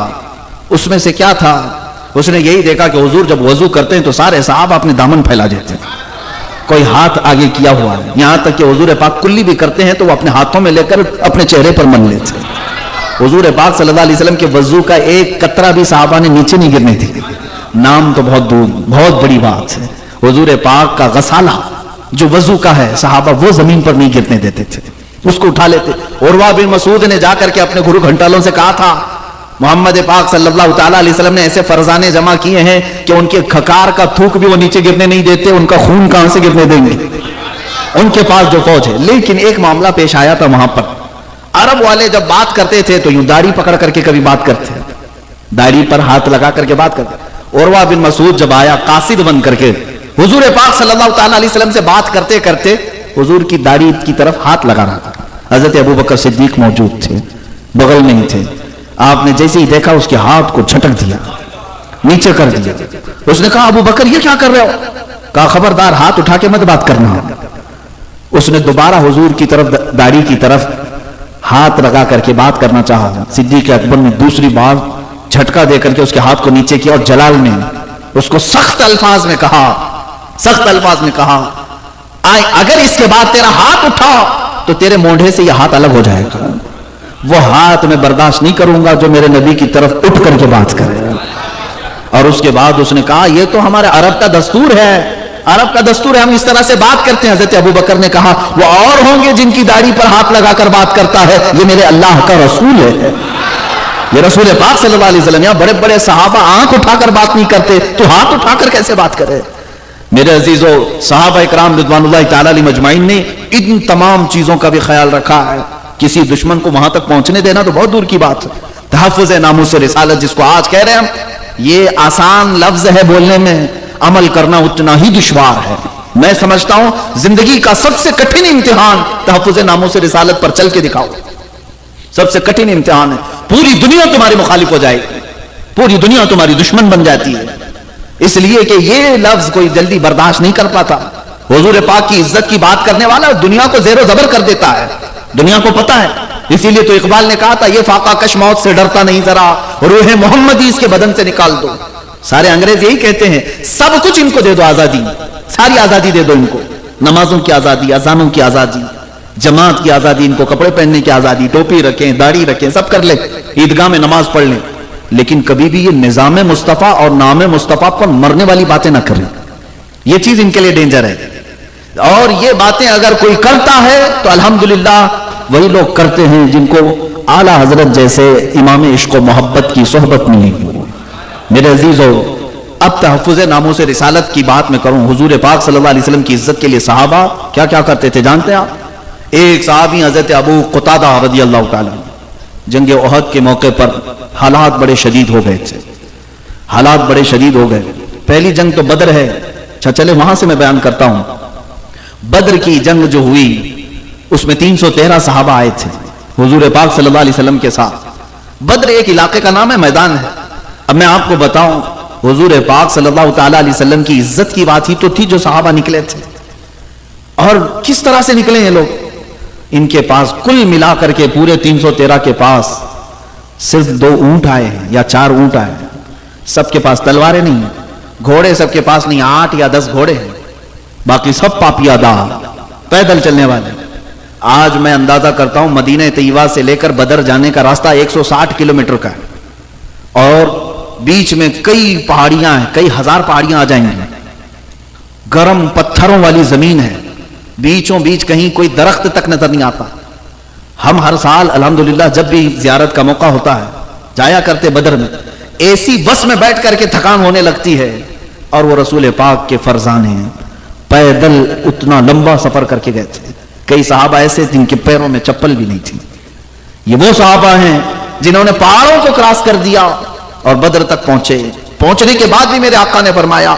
B: اس میں سے کیا تھا، اس نے یہی دیکھا کہ حضور جب وضو کرتے ہیں تو سارے صحابہ اپنے دامن پھیلا دیتے ہیں، کوئی ہاتھ آگے کیا ہوا ہے، یہاں تک کہ حضور پاک کلی بھی کرتے ہیں تو وہ اپنے ہاتھوں میں لے کر اپنے چہرے پر من لیتے ہیں۔ حضور پاک صلی اللہ علیہ وسلم کے وضو کا ایک قطرہ بھی صحابہ نے نیچے نہیں گرنے دی، نام تو بہت دور، بہت بڑی بات ہے۔ حضور پاک کا غسالہ جو وضو کا ہے صحابہ وہ زمین پر نہیں گرنے دیتے تھے، اس کو اٹھا لیتے۔ عروہ بن مسعود نے جا کر کے اپنے گھرو گھنٹالوں سے کہا تھا محمد پاک صلی اللہ تعالیٰ علیہ وسلم نے ایسے فرزانے جمع کیے ہیں کہ ان کے کھکار کا تھوک بھی وہ نیچے گرنے نہیں دیتے، ان کا خون کہاں سے گرنے دیں گے ان کے پاس جو فوج ہے۔ لیکن ایک معاملہ پیش آیا تھا وہاں پر، عرب والے جب بات کرتے تھے تو یوں داڑھی پکڑ کر کے کبھی بات کرتے، داڑھی پر ہاتھ لگا کر کے بات کرتے۔ عروہ بن مسعود جب آیا قاصد بن کر کے حضور پاک صلی اللہ تعالیٰ علیہ وسلم سے بات کرتے کرتے حضور کی داڑھی کی طرف ہاتھ لگا رہا تھا، حضرت ابوبکر صدیق موجود تھے، بغل میں ہی تھے۔ آپ نے جیسے ہی دیکھا اس کے ہاتھ کو جھٹک دیا، نیچے کر دیا۔ اس نے کہا ابوبکر یہ کیا کر رہے ہو؟ کہا خبردار ہاتھ اٹھا کے مت بات کرنا۔ اس نے دوبارہ حضور کی طرف داڑھی کی طرف ہاتھ لگا کر کے بات کرنا چاہا۔ صدیق اکبر نے دوسری بار جھٹکا دے کر کے اس کے ہاتھ کو نیچے کیا اور جلال نے اس کو سخت الفاظ میں کہا، سخت الفاظ میں کہا اگر اس کے بعد تیرا ہاتھ اٹھا تو تیرے مونڈھے سے یہ ہاتھ الگ ہو جائے گا، وہ ہاتھ میں برداشت نہیں کروں گا جو میرے نبی کی طرف اٹھ کر کے بات کرے۔ اور اس کے بعد اس نے کہا یہ تو ہمارے عرب کا دستور ہے، عرب کا دستور ہے، ہم اس طرح سے بات کرتے ہیں۔ حضرت ابوبکر نے کہا وہ اور ہوں گے جن کی داڑھی پر ہاتھ لگا کر بات کرتا ہے، یہ میرے اللہ کا رسول ہے، یہ رسول پاک صلی اللہ علیہ وسلم۔ یہاں بڑے بڑے صحابہ آنکھ اٹھا کر بات نہیں کرتے تو ہاتھ اٹھا کر کیسے بات کرے؟ میرے عزیزو، صحابہ اکرام رضوان اللہ تعالی علیہ مجمعین نے ان تمام چیزوں کا بھی خیال رکھا ہے۔ کسی دشمن کو وہاں تک پہنچنے دینا تو بہت دور کی بات ہے۔ تحفظ ناموس رسالت جس کو آج کہہ رہے ہیں ہم، یہ آسان لفظ ہے بولنے میں، عمل کرنا اتنا ہی دشوار ہے۔ میں سمجھتا ہوں زندگی کا سب سے کٹھن امتحان تحفظ ناموس رسالت پر چل کے دکھاؤ، سب سے کٹھن امتحان ہے۔ پوری دنیا تمہاری مخالف ہو جائے گی، پوری دنیا تمہاری دشمن بن جاتی ہے، اس لیے کہ یہ لفظ کوئی جلدی برداشت نہیں کر پاتا۔ حضور پاک کی عزت کی بات کرنے والا دنیا کو زیر و زبر کر دیتا ہے، دنیا کو پتا ہے۔ اسی لیے تو اقبال نے کہا تھا یہ فاقہ کش موت سے ڈرتا نہیں ذرا، روح محمدی اس کے بدن سے نکال دو۔ سارے انگریز یہی کہتے ہیں سب کچھ ان کو دے دو، آزادی، ساری آزادی دے دو ان کو، نمازوں کی آزادی، اذانوں کی آزادی، جماعت کی آزادی، ان کو کپڑے پہننے کی آزادی، ٹوپی رکھیں، داڑھی رکھیں، سب کر لیں، عیدگاہ میں نماز پڑھ لیں، لیکن کبھی بھی یہ نظام مصطفیٰ اور نام مصطفیٰ پر مرنے والی باتیں نہ کریں۔ یہ چیز ان کے لیے ڈینجر ہے، اور یہ باتیں اگر کوئی کرتا ہے تو الحمدللہ وہی لوگ کرتے ہیں جن کو اعلیٰ حضرت جیسے امام عشق و محبت کی صحبت ملی۔ میرے عزیزو، اب تحفظ ناموس رسالت کی بات میں کروں۔ حضور پاک صلی اللہ علیہ وسلم کی عزت کے لیے صحابہ کیا کیا کرتے تھے جانتے ہیں آپ؟ ایک صحابی حضرت ابو قتادہ رضی اللہ تعالیٰ، جنگ احد کے موقع پر حالات بڑے شدید ہو گئے تھے، حالات بڑے شدید ہو گئے۔ پہلی جنگ تو بدر ہے، اچھا چلے وہاں سے میں بیان کرتا ہوں۔ بدر کی جنگ جو ہوئی اس میں 313 صحابہ آئے تھے حضور پاک صلی اللہ علیہ وسلم کے ساتھ۔ بدر ایک علاقے کا نام ہے، میدان ہے۔ اب میں آپ کو بتاؤں حضور پاک صلی اللہ تعالیٰ علیہ وسلم کی عزت کی بات ہی تو تھی جو صحابہ نکلے تھے، اور کس طرح سے نکلے ہیں لوگ۔ ان کے پاس کل ملا کر کے پورے 313 کے پاس صرف 2 اونٹ آئے ہیں یا 4 اونٹ آئے ہیں، سب کے پاس تلواریں نہیں ہیں، گھوڑے سب کے پاس نہیں، 8 یا 10 گھوڑے ہیں، باقی سب پاپیادہ پیدل چلنے والے۔ آج میں اندازہ کرتا ہوں مدینہ طیبہ سے لے کر بدر جانے کا راستہ 160 کلومیٹر کا ہے، اور بیچ میں کئی پہاڑیاں ہیں، کئی ہزار پہاڑیاں آ جائیں گی، گرم پتھروں والی زمین ہے، بیچوں بیچ کہیں کوئی درخت تک نظر نہیں آتا۔ ہم ہر سال الحمدللہ جب بھی زیارت کا موقع ہوتا ہے جایا کرتے بدر میں، ایسی بس میں بیٹھ کر کے تھکان ہونے لگتی ہے، اور وہ رسول پاک کے فرزانے ہیں، پیدل اتنا لمبا سفر کر کے گئے تھے۔ کئی صحابہ ایسے جن کے پیروں میں چپل بھی نہیں تھی۔ یہ وہ صحابہ ہیں جنہوں نے پہاڑوں کو کراس کر دیا اور بدر تک پہنچے۔ پہنچنے کے بعد بھی میرے آقا نے فرمایا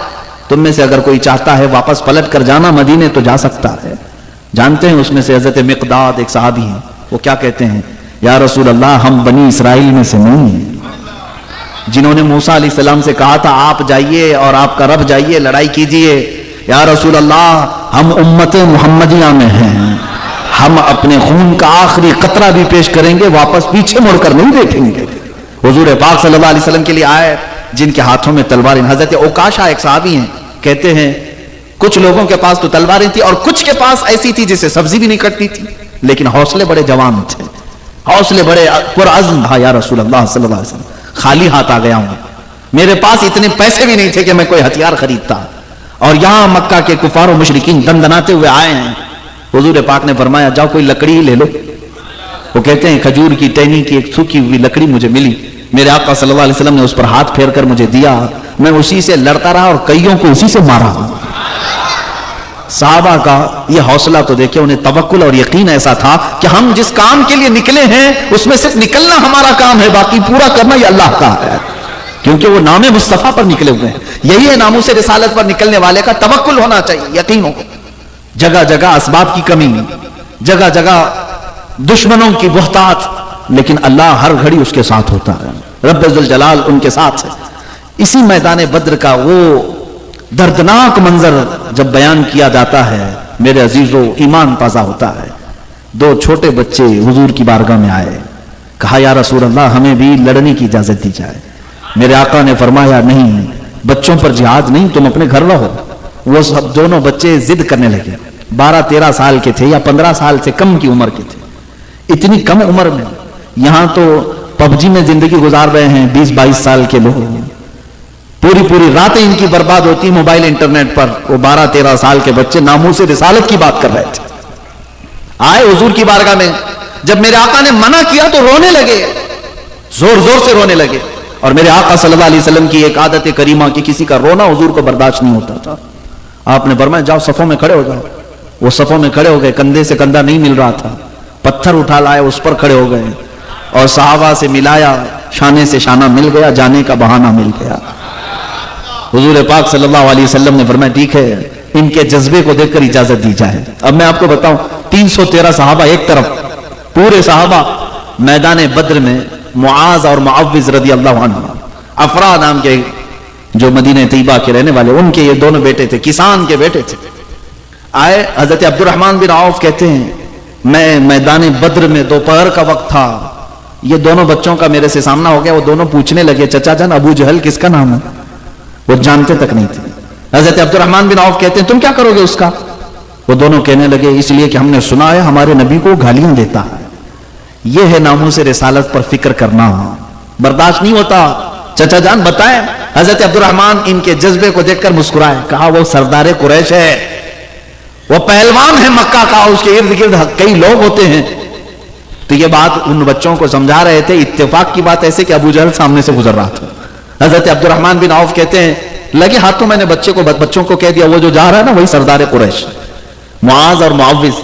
B: تم میں سے اگر کوئی چاہتا ہے واپس پلٹ کر جانا مدینے تو جا سکتا ہے۔ جانتے ہیں اس میں سے حضرت مقداد ایک صحابی ہیں، وہ کیا کہتے ہیں، یا رسول اللہ ہم بنی اسرائیل میں سے نہیں ہیں، جنہوں نے موسیٰ علیہ السلام سے کہا تھا آپ جائیے اور آپ کا رب جائیے لڑائی کیجئے، یا رسول اللہ ہم امت محمدیہ میں ہیں، ہم اپنے خون کا آخری قطرہ بھی پیش کریں گے، واپس پیچھے مڑ کر نہیں دیکھیں گے۔ حضور پاک صلی اللہ علیہ وسلم کے لیے آئے جن کے ہاتھوں میں تلواریں. حضرت اوکاشا ایک صحابی ہیں, کہتے ہیں کچھ لوگوں کے پاس تو تلواریں تھی اور کچھ کے پاس ایسی تھی جسے سبزی بھی نہیں کٹتی تھی, لیکن حوصلے بڑے جوان تھے, حوصلے بڑے پرعزم تھا. یا رسول اللہ صلی اللہ علیہ وسلم, خالی ہاتھ آ گیا ہوں, میرے پاس اتنے پیسے بھی نہیں تھے کہ میں کوئی ہتھیار خریدتا, اور یہاں مکہ کے کفار و مشرکین دندناتے ہوئے آئے ہیں. حضور پاک نے فرمایا جاؤ کوئی لکڑی ہی لے لو. وہ کہتے ہیں کھجور کی ٹہنی کی ایک سوکھی ہوئی لکڑی مجھے ملی, میرے آقا صلی اللہ علیہ وسلم نے اس پر ہاتھ پھیر کر مجھے دیا, میں اسی سے لڑتا رہا اور کئیوں کو اسی سے مارا. صحابہ کا یہ حوصلہ تو دیکھیں, انہیں توکل اور یقین ایسا تھا کہ ہم جس کام کے لیے نکلے ہیں اس میں صرف نکلنا ہمارا کام ہے, باقی پورا کرنا یہ اللہ کا ہے, کیونکہ وہ نام مصطفیٰ پر نکلے ہوئے ہیں. یہی ہے ناموس رسالت پر نکلنے والے کا توکل ہونا چاہیے, یقین ہو. جگہ جگہ اسباب کی کمی, جگہ جگہ دشمنوں کی بہتات, لیکن اللہ ہر گھڑی اس کے ساتھ ہوتا ہے. رب ذوالجلال ان کے ساتھ ہے. اسی میدان بدر کا وہ دردناک منظر جب بیان کیا جاتا ہے, میرے عزیزو ایمان تازہ ہوتا ہے. دو چھوٹے بچے حضور کی بارگاہ میں آئے, کہا یا رسول اللہ ہمیں بھی لڑنے کی اجازت دی جائے. میرے آقا نے فرمایا نہیں, بچوں پر جہاد نہیں, تم اپنے گھر رہو. وہ سب دونوں بچے ضد کرنے لگے. 12-13 سال کے تھے یا 15 سال سے کم کی عمر کے تھے. اتنی کم عمر میں, یہاں تو پب جی میں زندگی گزار رہے ہیں 20-22 سال کے لوگ, پوری راتیں ان کی برباد ہوتی موبائل انٹرنیٹ پر. وہ 12-13 سال کے بچے ناموس رسالت کی بات کر رہے تھے. آئے حضور کی بارگاہ میں, جب میرے آقا نے منع کیا تو رونے لگے, زور زور سے رونے لگے. اور میرے آقا صلی اللہ علیہ وسلم کی ایک عادت کریمہ کی کسی کا رونا حضور کو برداشت نہیں ہوتا تھا. آپ نے فرمایا جاؤ صفوں میں کھڑے ہو جاؤ. وہ صفوں میں کھڑے ہو گئے, کندھے سے کندھا نہیں مل رہا تھا, پتھر اٹھا لائے اس پر کھڑے ہو گئے, اور صحابہ سے ملایا, شانے سے شانہ مل گیا, جانے کا بہانہ مل گیا. حضور پاک صلی اللہ علیہ وسلم نے فرمایا ٹھیک ہے, ان کے جذبے کو دیکھ کر اجازت دی جائے. اب میں آپ کو بتاؤں, 313 صحابہ ایک طرف, پورے صحابہ میدان بدر میں. معاذ اور معوذ رضی اللہ عنہ, افرا نام کے جو مدینہ طیبہ کے رہنے والے, ان کے یہ دونوں بیٹے تھے, کسان کے بیٹے تھے. آئے حضرت عبد الرحمن بن عوف کہتے ہیں میں میدان بدر میں دوپہر کا وقت تھا, یہ دونوں بچوں کا میرے سے سامنا ہو گیا. وہ دونوں پوچھنے لگے چچا جان ابو جہل کس کا نام ہے؟ وہ جانتے تک نہیں تھے. حضرت عبد الرحمن بن عوف کہتے ہیں تم کیا کرو گے اس کا؟ وہ دونوں کہنے لگے اس لیے کہ ہم نے سنا ہے ہمارے نبی کو گالیاں دیتا ہے. یہ ہے ناموس رسالت پر فکر کرنا, برداشت نہیں ہوتا. چچا جان بتائیں. حضرت عبد الرحمن ان کے جذبے کو دیکھ کر مسکرائے, کہا وہ سردار قریش ہے, وہ پہلوان ہے مکہ کا, اس کے ارد گرد کئی لوگ ہوتے ہیں. تو یہ بات ان بچوں کو سمجھا رہے تھے. اتفاق کی بات ایسے کہ ابو جہل سامنے سے گزر رہا تھا. حضرت عبد الرحمن بن عوف کہتے ہیں لگے ہاتھوں میں نے بچوں کو کہہ دیا وہ جو جا رہا ہے نا وہی سردار قریش, معاذ اور معوذ.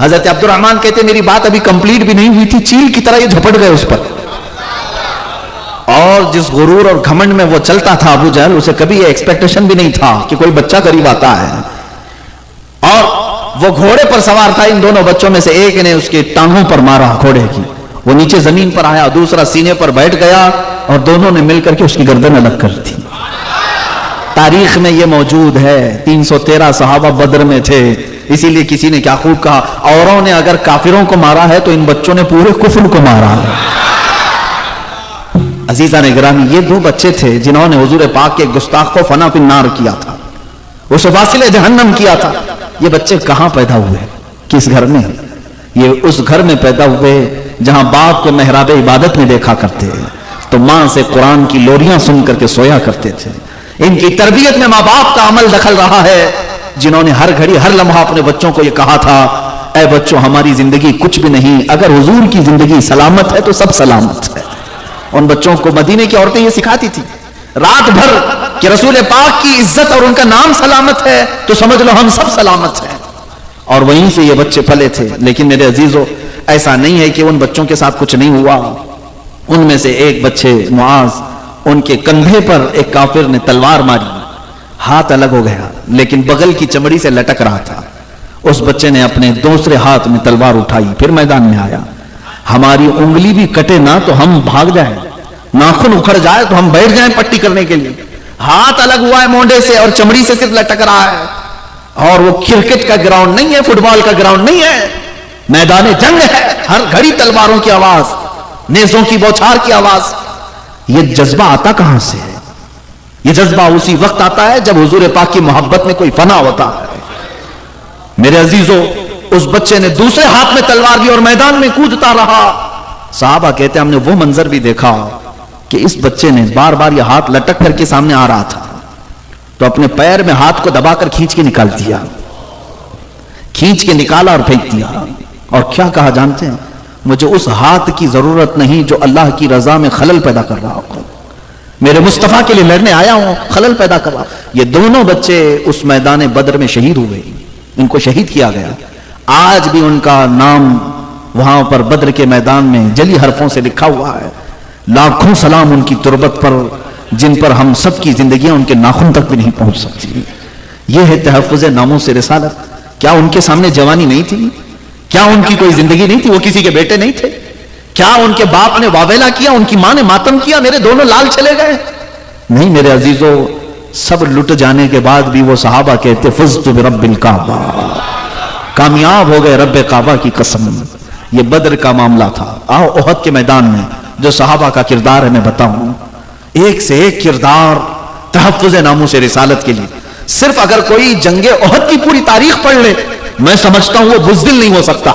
B: حضرت عبد الرحمن کہتے ہیں میری بات ابھی کمپلیٹ بھی نہیں ہوئی تھی, چیل کی طرح یہ جھپٹ گئے اس پر. اور جس غرور اور گھمنڈ میں وہ چلتا تھا ابو جہل, اسے کبھی یہ ایکسپیکٹیشن بھی نہیں تھا کہ کوئی بچہ قریب آتا ہے. اور وہ گھوڑے پر سوار تھا. ان دونوں بچوں میں سے ایک نے اس کے ٹانگوں پر مارا گھوڑے کی, وہ نیچے زمین پر آیا, دوسرا سینے پر بیٹھ گیا, اور دونوں نے مل کر کے اس کی گردن الگ کر دی. تاریخ میں یہ موجود ہے. 313 صحابہ بدر میں تھے. اسی لیے کسی نے کیا خوب کہا, اوروں نے اگر کافروں کو مارا ہے تو ان بچوں نے پورے کفر کو مارا. عزیزان گرامی, یہ دو بچے تھے جنہوں نے حضور پاک کے گستاخ کو فنا فی النار کیا تھا, اسے واصل جہنم کیا تھا. یہ بچے کہاں پیدا ہوئے, کس گھر میں؟ یہ اس گھر میں پیدا ہوئے جہاں باپ کو محراب عبادت میں دیکھا کرتے, تو ماں سے قرآن کی لوریاں سن کر کے سویا کرتے تھے. ان کی تربیت میں ماں باپ کا عمل دخل رہا ہے, جنہوں نے ہر گھڑی ہر لمحہ اپنے بچوں کو یہ کہا تھا اے بچوں ہماری زندگی کچھ بھی نہیں, اگر حضور کی زندگی سلامت ہے تو سب سلامت ہے. ان بچوں کو مدینے کی عورتیں یہ سکھاتی تھی رات بھر کہ رسول پاک کی عزت اور ان کا نام سلامت ہے تو سمجھ لو ہم سب سلامت ہیں. اور وہیں سے یہ بچے پلے تھے. لیکن میرے عزیزو, ایسا نہیں ہے کہ ان بچوں کے ساتھ کچھ نہیں ہوا. ان میں سے ایک بچے معاذ, ان کے کندھے پر ایک کافر نے تلوار ماری, ہاتھ الگ ہو گیا لیکن بغل کی چمڑی سے لٹک رہا تھا. اس بچے نے اپنے دوسرے ہاتھ میں تلوار اٹھائی, پھر میدان میں آیا. ہماری انگلی بھی کٹے نہ تو ہم بھاگ جائیں, ناخن اکھڑ جائے تو ہم بیٹھ جائیں پٹی کرنے کے لیے. ہاتھ الگ ہوا ہے مونڈے سے اور چمڑی سے صرف لٹک رہا ہے. اور وہ کرکٹ کا گراؤنڈ نہیں ہے, فٹ بال کا گراؤنڈ نہیں ہے, میدان جنگ ہے. ہر گھڑی تلواروں کی آواز, نیزوں کی بوچھار کی آواز. یہ جذبہ آتا کہاں سے ہے؟ یہ جذبہ اسی وقت آتا ہے جب حضور پاک کی محبت میں کوئی فنا ہوتا ہے۔ میرے عزیزو، اس بچے نے دوسرے ہاتھ میں تلوار بھی اور میدان میں کودتا رہا۔ صحابہ کہتے ہیں ہم نے وہ منظر بھی دیکھا کہ اس بچے نے بار بار یہ ہاتھ لٹک کر کے سامنے آ رہا تھا تو اپنے پیر میں ہاتھ کو دبا کر کھینچ کے نکال دیا، کھینچ کے نکالا اور پھینک دیا۔ اور کیا کہا جانتے ہیں؟ مجھے اس ہاتھ کی ضرورت نہیں جو اللہ کی رضا میں خلل پیدا کر رہا ہو، میرے مصطفیٰ کے لیے لڑنے آیا ہوں، خلل پیدا کر رہا۔ یہ دونوں بچے اس میدان بدر میں شہید ہوئے، ان کو شہید کیا گیا۔ آج بھی ان کا نام وہاں پر بدر کے میدان میں جلی حرفوں سے لکھا ہوا ہے۔ لاکھوں سلام ان کی تربت پر جن پر ہم سب کی زندگیاں ان کے ناخن تک بھی نہیں پہنچ سکتی۔ یہ ہے تحفظ ناموس رسالت۔ کیا ان کے سامنے جوانی نہیں تھی؟ کیا ان کی کوئی زندگی نہیں تھی؟ وہ کسی کے بیٹے نہیں تھے؟ کیا ان کے باپ نے واویلا کیا؟ ان کی ماں نے ماتم کیا میرے دونوں لال چلے گئے؟ نہیں میرے عزیزو، سب لٹ جانے کے بعد بھی وہ صحابہ کہتے فزت برب الکعبہ، کامیاب ہو گئے رب کعبہ کی قسم۔ یہ بدر کا معاملہ تھا۔ آؤ احد کے میدان میں جو صحابہ کا کردار ہے میں بتاؤں، ایک سے ایک کردار تحفظ ناموس رسالت کے لیے۔ صرف اگر کوئی جنگ احد کی پوری تاریخ پڑھ لے، میں سمجھتا ہوں وہ بزدل نہیں ہو سکتا،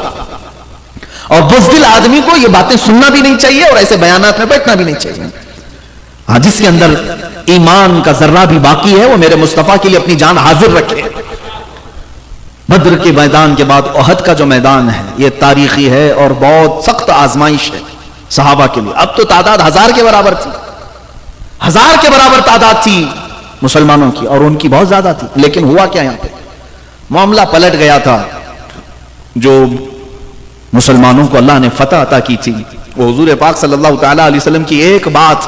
B: اور بزدل آدمی کو یہ باتیں سننا بھی نہیں چاہیے اور ایسے بیانات میں بیٹھنا بھی نہیں چاہیے۔ ہاں، جس کے اندر ایمان کا ذرہ بھی باقی ہے وہ میرے مصطفیٰ کے لیے اپنی جان حاضر رکھے۔ بدر کے میدان کے بعد احد کا جو میدان ہے یہ تاریخی ہے اور بہت سخت آزمائش ہے صحابہ کے لیے۔ اب تو تعداد 1000 کے برابر تھی، 1000 کے برابر تعداد تھی مسلمانوں کی، اور ان کی بہت زیادہ تھی۔ لیکن ہوا کیا؟ یہاں پہ معاملہ پلٹ گیا تھا۔ جو مسلمانوں کو اللہ نے فتح عطا کی تھی وہ حضور پاک صلی اللہ تعالی علیہ وسلم کی ایک بات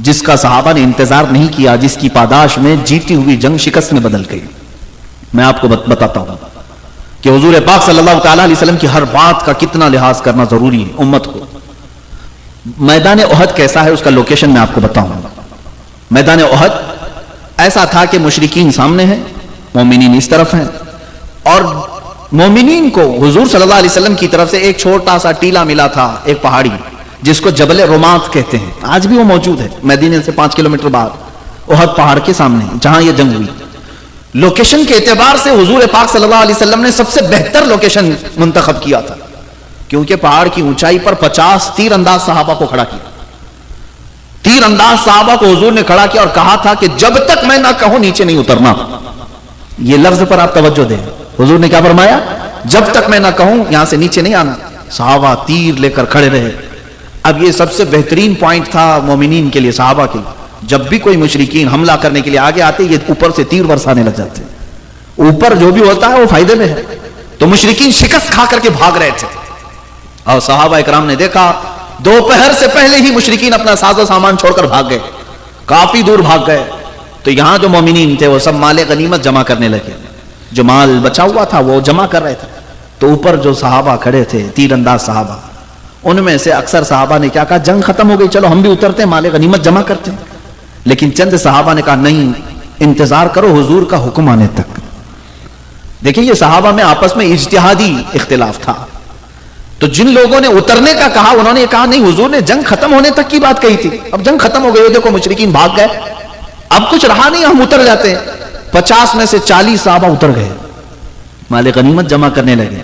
B: جس کا صحابہ نے انتظار نہیں کیا، جس کی پاداش میں جیتی ہوئی جنگ شکست میں بدل گئی۔ میں آپ کو بتاتا ہوں کہ حضور پاک صلی اللہ تعالی علیہ وسلم کی ہر بات کا کتنا لحاظ کرنا ضروری ہے امت کو۔ میدان احد کیسا ہے اس کا لوکیشن میں آپ کو بتاؤں۔ میدان احد ایسا تھا کہ مشرکین سامنے ہیں، مومنین اس طرف ہیں، اور مومنین کو حضور صلی اللہ علیہ وسلم کی طرف سے ایک چھوٹا سا ٹیلا ملا تھا، ایک پہاڑی جس کو جبل رمات کہتے ہیں۔ آج بھی وہ موجود ہے مدینے سے 5 کلومیٹر بعد احد پہاڑ کے سامنے جہاں یہ جنگ ہوئی۔ لوکیشن کے اعتبار سے حضور پاک صلی اللہ علیہ وسلم نے سب سے بہتر لوکیشن منتخب کیا تھا، کیونکہ پہاڑ کی اونچائی پر 50 تیر انداز صحابہ کو کھڑا کیا۔ تیر انداز صحابہ کو حضور نے کھڑا کیا اور کہا تھا کہ جب تک میں نہ کہوں نیچے نہیں اترنا۔ یہ لفظ پر آپ توجہ دیں، حضور نے کیا فرمایا؟ جب تک میں نہ کہوں یہاں سے نیچے نہیں آنا۔ صحابہ تیر لے کر کھڑے رہے۔ اب یہ سب سے بہترین پوائنٹ تھا مومنین کے لیے، صحابہ کے لیے۔ جب بھی کوئی مشرکین حملہ کرنے کے لیے آگے آتے یہ اوپر سے تیر برسانے لگ جاتے، اوپر جو بھی ہوتا ہے وہ فائدے میں ہے۔ تو مشرکین شکست کھا کر کے بھاگ رہے تھے، اور صحابہ اکرام نے دیکھا دوپہر سے پہلے ہی مشرکین اپنا ساز و سامان چھوڑ کر بھاگ گئے، کافی دور بھاگ گئے۔ تو یہاں جو مومنین تھے وہ سب مال غنیمت جمع کرنے لگے، جو مال بچا ہوا تھا وہ جمع کر رہے تھے۔ تو اوپر جو صحابہ کھڑے تھے تیر انداز صحابہ، ان میں سے اکثر صحابہ نے کیا کہا؟ جنگ ختم ہو گئی، چلو ہم بھی اترتے ہیں، مال غنیمت جمع کرتے ہیں۔ لیکن چند صحابہ نے کہا نہیں، انتظار کرو حضور کا حکم آنے تک۔ دیکھیں یہ صحابہ میں آپس میں اجتہادی اختلاف تھا۔ تو جن لوگوں نے اترنے کا کہا انہوں نے کہا نہیں، حضور نے جنگ ختم ہونے تک کی بات کہی تھی، اب جنگ ختم ہو گئی، دیکھو مشرکین بھاگ گئے، اب کچھ رہا نہیں، ہم اتر جاتے ہیں۔ 50 میں سے 40 صحابہ اتر گئے، مال غنیمت جمع کرنے لگے۔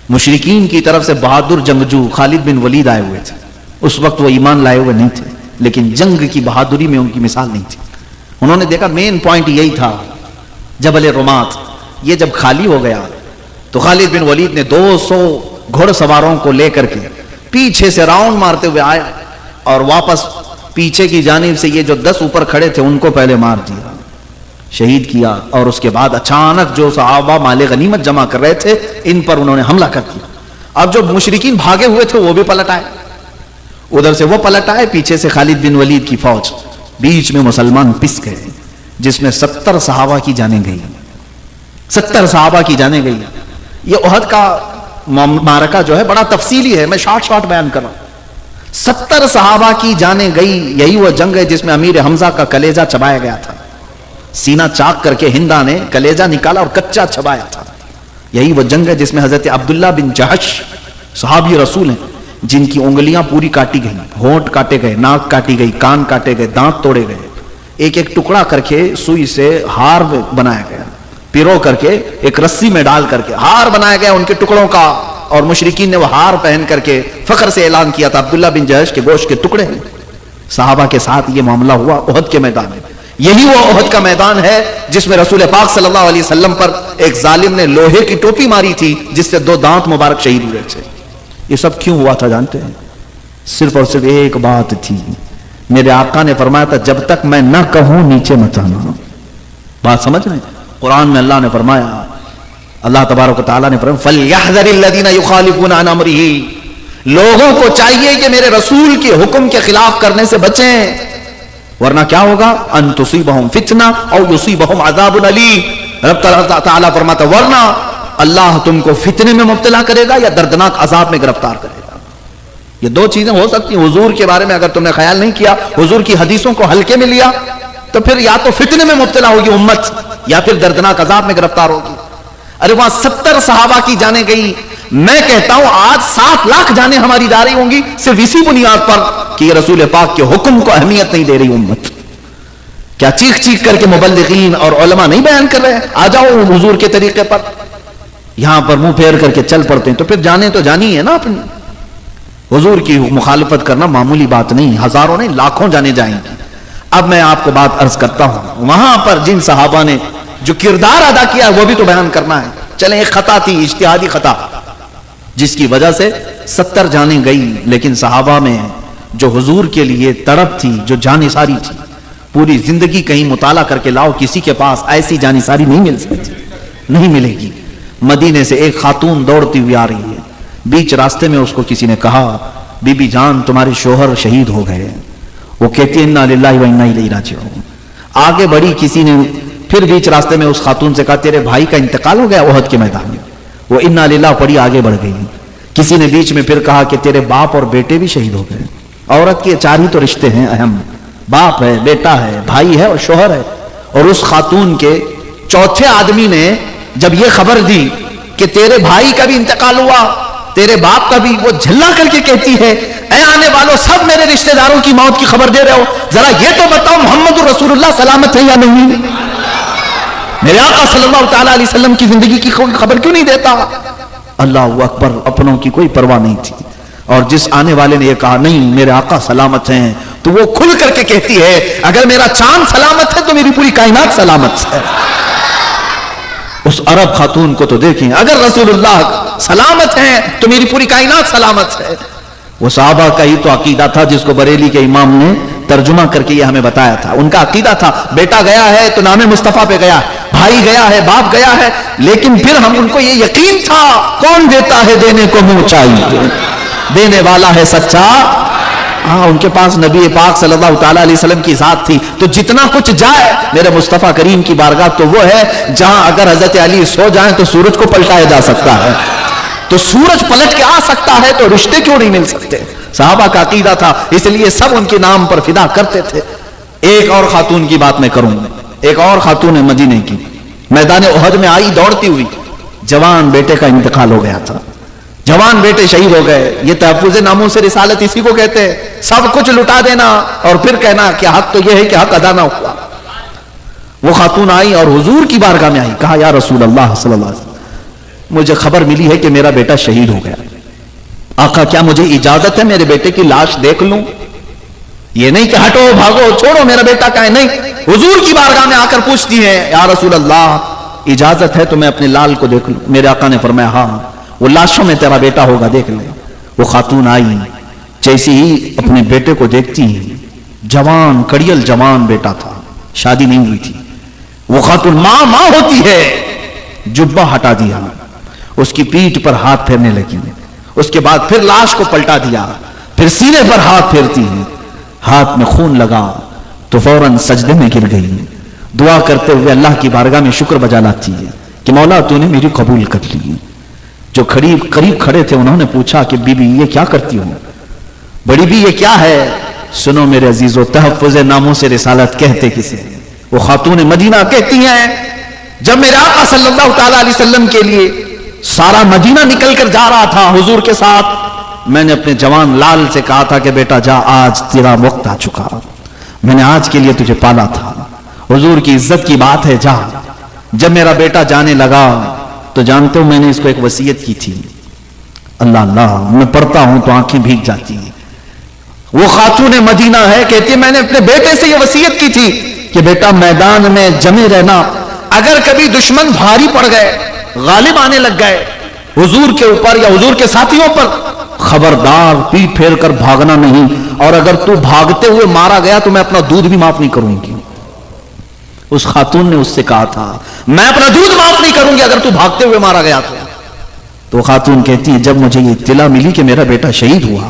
B: مشرکین کی طرف سے بہادر جنگجو خالد بن ولید آئے ہوئے تھے، اس وقت وہ ایمان لائے ہوئے نہیں تھے، لیکن جنگ کی بہادری میں ان کی مثال نہیں تھی۔ انہوں نے دیکھا مین پوائنٹ یہی تھا جبل رمات، یہ جب خالی ہو گیا تو خالد بن ولید نے 200 گھوڑ سواروں کو لے کر کے پیچھے سے راؤنڈ مارتے ہوئے آیا، اور واپس پیچھے کی جانب سے یہ جو 10 اوپر کھڑے تھے ان کو پہلے مار دیا، شہید کیا۔ اور اس کے بعد اچانک جو صحابہ مال غنیمت جمع کر رہے تھے ان پر انہوں نے حملہ کر دیا۔ اب جو مشرکین بھاگے ہوئے تھے وہ بھی پلٹ آئے، ادھر سے وہ پلٹ آئے، پیچھے سے خالد بن ولید کی فوج، بیچ میں مسلمان پس گئے، جس میں 70 صحابہ کی جانیں گئی، 70 صحابہ کی جانیں گئی۔ یہ احد کا معرکہ جو ہے بڑا تفصیلی ہے، میں شارٹ بیان کر رہا ہوں۔ 70 صحابہ کی جانیں گئی۔ یہی وہ جنگ ہے جس میں امیر حمزہ کا کلیجہ چبایا گیا تھا، سینہ چاک کر کے ہندا نے کلیجہ نکالا اور کچا چبایا تھا۔ یہی وہ جنگ ہے جس میں حضرت عبداللہ بن جہش صحابی رسول ہیں، جن کی انگلیاں پوری کاٹی گئی، ہونٹ کاٹے گئے، ناک کاٹی گئی، کان کاٹے گئے، دانت توڑے گئے۔ ایک ایک ٹکڑا کر کے سوئی سے ہار بنایا گیا، پیرو کر کے ایک رسی میں ڈال کر کے ہار بنایا گیا ان کے ٹکڑوں کا، اور مشرکین نے وہ ہار پہن کر کے فخر سے اعلان کیا تھا عبداللہ بن جہش کے گوشت کے ٹکڑے ہیں۔ صحابہ کے ساتھ یہ معاملہ ہوا احد کے میدان میں۔ یہی وہ احد کا میدان ہے جس میں رسول پاک صلی اللہ علیہ وسلم پر ایک ظالم نے لوہے کی ٹوپی ماری تھی جس سے 2 دانت مبارک شہید ہوئے تھے۔ یہ سب کیوں ہوا تھا جانتے ہیں؟ صرف اور صرف ایک بات تھی، میرے آقا نے فرمایا تھا جب تک میں نہ کہوں نیچے مت آنا۔ بات سمجھ رہے ہیں؟ قرآن میں اللہ نے فرمایا، اللہ تبارک و تعالیٰ نے فرمایا فَلْيَحْذَرِ الَّذِينَ يُخَالِفُونَ عَنْ أَمْرِهِ، لوگوں کو چاہیے کہ میرے رسول کے حکم کے خلاف کرنے سے بچیں، ورنہ کیا ہوگا؟ ان تصیبہم فتنہ او یصیبہم عذاب علیم۔ رب تعالیٰ فرماتا ورنہ اللہ تم کو فتنے میں مبتلا کرے گا یا دردناک عذاب میں گرفتار کرے گا۔ یہ 2 چیزیں ہو سکتی ہیں۔ حضور کے بارے میں اگر تم نے خیال نہیں کیا، حضور کی حدیثوں کو ہلکے میں لیا، تو پھر یا تو فتنے میں مبتلا ہوگی امت یا پھر دردناک عذاب میں گرفتار ہوگی۔ ارے وہاں 70 صحابہ کی جانیں گئی، میں کہتا ہوں آج 7 لاکھ جانیں ہماری جا رہی ہوں گی صرف اسی بنیاد پر کہ یہ رسول پاک کے حکم کو اہمیت نہیں دے رہی امت۔ کیا چیخ چیخ کر کے مبلغین اور علماء نہیں بیان کر رہے ہیں آ جاؤ حضور کے طریقے پر؟ یہاں پر منہ پھیر کر کے چل پڑتے ہیں، تو پھر جانے تو جانی ہے نا اپنی۔ حضور کی مخالفت کرنا معمولی بات نہیں، ہزاروں نہیں لاکھوں جانے جائیں گے۔ اب میں آپ کو بات عرض کرتا ہوں، وہاں پر جن صحابہ نے جو کردار ادا کیا وہ بھی تو بیان کرنا ہے۔ چلیں ایک خطا تھی، اجتہادی خطا، جس کی وجہ سے 70 جانیں گئی، لیکن صحابہ میں جو حضور کے لیے تڑپ تھی، جو جانثاری تھی، پوری زندگی کہیں مطالعہ کر کے لاؤ کسی کے پاس ایسی جانثاری نہیں مل سکتی، نہیں ملے گی۔ مدینے سے ایک خاتون دوڑتی ہوئی آ رہی ہے، بیچ راستے میں اس کو کسی نے کہا بی بی جان تمہارے شوہر شہید ہو گئے۔ وہ کہتی ہے انا للہ و انا الیہ راجعون۔ آگے بڑھی، کسی نے پھر بیچ راستے میں اس خاتون سے کہا تیرے بھائی کا انتقال ہو گیا احد کے میدان میں۔ وہ انا للہ پڑھی آگے بڑھ گئی۔ کسی نے بیچ میں پھر کہا کہ تیرے باپ اور بیٹے بھی شہید ہو گئے۔ عورت کے 4 ہی تو رشتے ہیں اہم، باپ ہے، بیٹا ہے، بھائی ہے اور شوہر ہے۔ اور اس خاتون کے 4تھے آدمی نے جب یہ خبر دی کہ تیرے بھائی کا بھی انتقال ہوا، تیرے باپ کا بھی، وہ جھلا کر کے کہتی ہے اے آنے والوں سب میرے رشتہ داروں کی موت کی خبر دے رہے ہو، ذرا یہ تو بتاؤ محمد رسول اللہ سلامت ہے یا نہیں؟ میرے آقا صلی اللہ تعالیٰ علیہ وسلم کی زندگی کی خبر کیوں نہیں دیتا؟ اللہ اکبر، اپنوں کی کوئی پرواہ نہیں تھی۔ اور جس آنے والے نے یہ کہا نہیں میرے آقا سلامت ہیں، تو وہ کھل کر کے کہتی ہے اگر میرا چاند سلامت ہے تو میری پوری کائنات سلامت ہے۔ اس عرب خاتون کو تو دیکھیں، اگر رسول اللہ سلامت ہیں تو میری پوری کائنات سلامت ہے۔ وہ صحابہ کا ہی تو عقیدہ تھا جس کو بریلی کے امام نے ترجمہ کر کے یہ ہمیں بتایا تھا۔ ان کا عقیدہ تھا بیٹا گیا ہے تو نام مصطفیٰ پہ گیا، بھائی گیا ہے، باپ گیا ہے، لیکن پھر ہم ان کو یہ یقین تھا کون دیتا ہے دینے کو منہ چاہیے، دینے والا ہے سچا۔ ہاں، ان کے پاس نبی پاک صلی اللہ تعالیٰ علیہ وسلم کی ذات تھی، تو جتنا کچھ جائے میرے مصطفیٰ کریم کی بارگاہ تو وہ ہے جہاں اگر حضرت علی سو جائیں تو سورج کو پلٹایا جا سکتا ہے، تو سورج پلٹ کے آ سکتا ہے، تو رشتے کیوں نہیں مل سکتے؟ صحابہ کا عقیدہ تھا، اس لیے سب ان کے نام پر فدا کرتے تھے۔ ایک اور خاتون کی بات میں کروں، ایک اور خاتون ہے مدینے کی، میدان احد میں آئی دوڑتی ہوئی، جوان بیٹے کا انتقال ہو گیا تھا، جوان بیٹے شہید ہو گئے۔ یہ تحفظ ناموس رسالت اسی کو کہتے ہیں، سب کچھ لٹا دینا اور پھر کہنا کہ حق تو یہ ہے کہ حق ادا نہ ہوا۔ وہ خاتون آئی اور حضور کی بارگاہ میں آئی، کہا یا رسول اللہ صلی اللہ علیہ وسلم مجھے خبر ملی ہے کہ میرا بیٹا شہید ہو گیا، آقا کیا مجھے اجازت ہے میرے بیٹے کی لاش دیکھ لوں؟ یہ نہیں کہ ہٹو بھاگو چھوڑو میرا بیٹا کہاں ہے، نہیں، حضور کی بارگاہ میں آ کر پوچھتی ہے یا رسول اللہ اجازت ہے تو میں اپنے لال کو دیکھ لوں؟ میرے آقا نے فرمایا ہاں، وہ لاشوں میں تیرا بیٹا ہوگا، دیکھ لے۔ وہ خاتون آئی، جیسی ہی اپنے بیٹے کو دیکھتی جوان کڑیل جوان بیٹا تھا، شادی نہیں ہوئی تھی۔ وہ خاتون ماں ہوتی ہے، جبہ ہٹا دیا، اس کی پیٹھ پر ہاتھ پھیرنے لگی، اس کے بعد پھر لاش کو پلٹا دیا، پھر سینے پر ہاتھ پھیرتی ہے، ہاتھ میں خون لگا تو فوراً سجدے میں گر گئی، دعا کرتے ہوئے اللہ کی بارگاہ میں شکر بجا لاتی ہے کہ مولا تو نے میری قبول کر لی۔ جو قریب کھڑے تھے انہوں نے پوچھا کہ بی بی یہ کیا کرتی ہو؟ بڑی بی یہ کیا ہے؟ سنو میرے عزیزو، تحفظ ناموس رسالت کہتے کسے؟ وہ خاتون مدینہ کہتی ہیں جب میرے آقا صلی اللہ تعالیٰ علیہ وسلم کے لیے سارا مدینہ نکل کر جا رہا تھا حضور کے ساتھ، میں نے اپنے جوان لال سے کہا تھا کہ بیٹا جا، آج تیرا وقت آ چکا، میں نے آج کے لیے تجھے پالا تھا، حضور کی عزت کی بات ہے، جا۔ جب میرا بیٹا جانے لگا تو جانتے ہو میں نے اس کو ایک وصیت کی تھی، اللہ اللہ میں پڑھتا ہوں تو آنکھیں بھیگ جاتی ہیں۔ وہ خاتون مدینہ ہے، کہتی ہے میں نے اپنے بیٹے سے یہ وصیت کی تھی کہ بیٹا میدان میں جمے رہنا، اگر کبھی دشمن بھاری پڑ گئے، غالب آنے لگ گئے حضور کے اوپر یا حضور کے ساتھیوں پر، خبردار پیٹ پھیر کر بھاگنا نہیں، اور اگر تو بھاگتے ہوئے مارا گیا تو میں اپنا دودھ بھی معاف نہیں کروں گی۔ اس خاتون نے اس سے کہا تھا میں اپنا دودھ معاف نہیں کروں گی اگر تو بھاگتے ہوئے مارا گیا تو خاتون کہتی ہے جب مجھے یہ اطلاع ملی کہ میرا بیٹا شہید ہوا،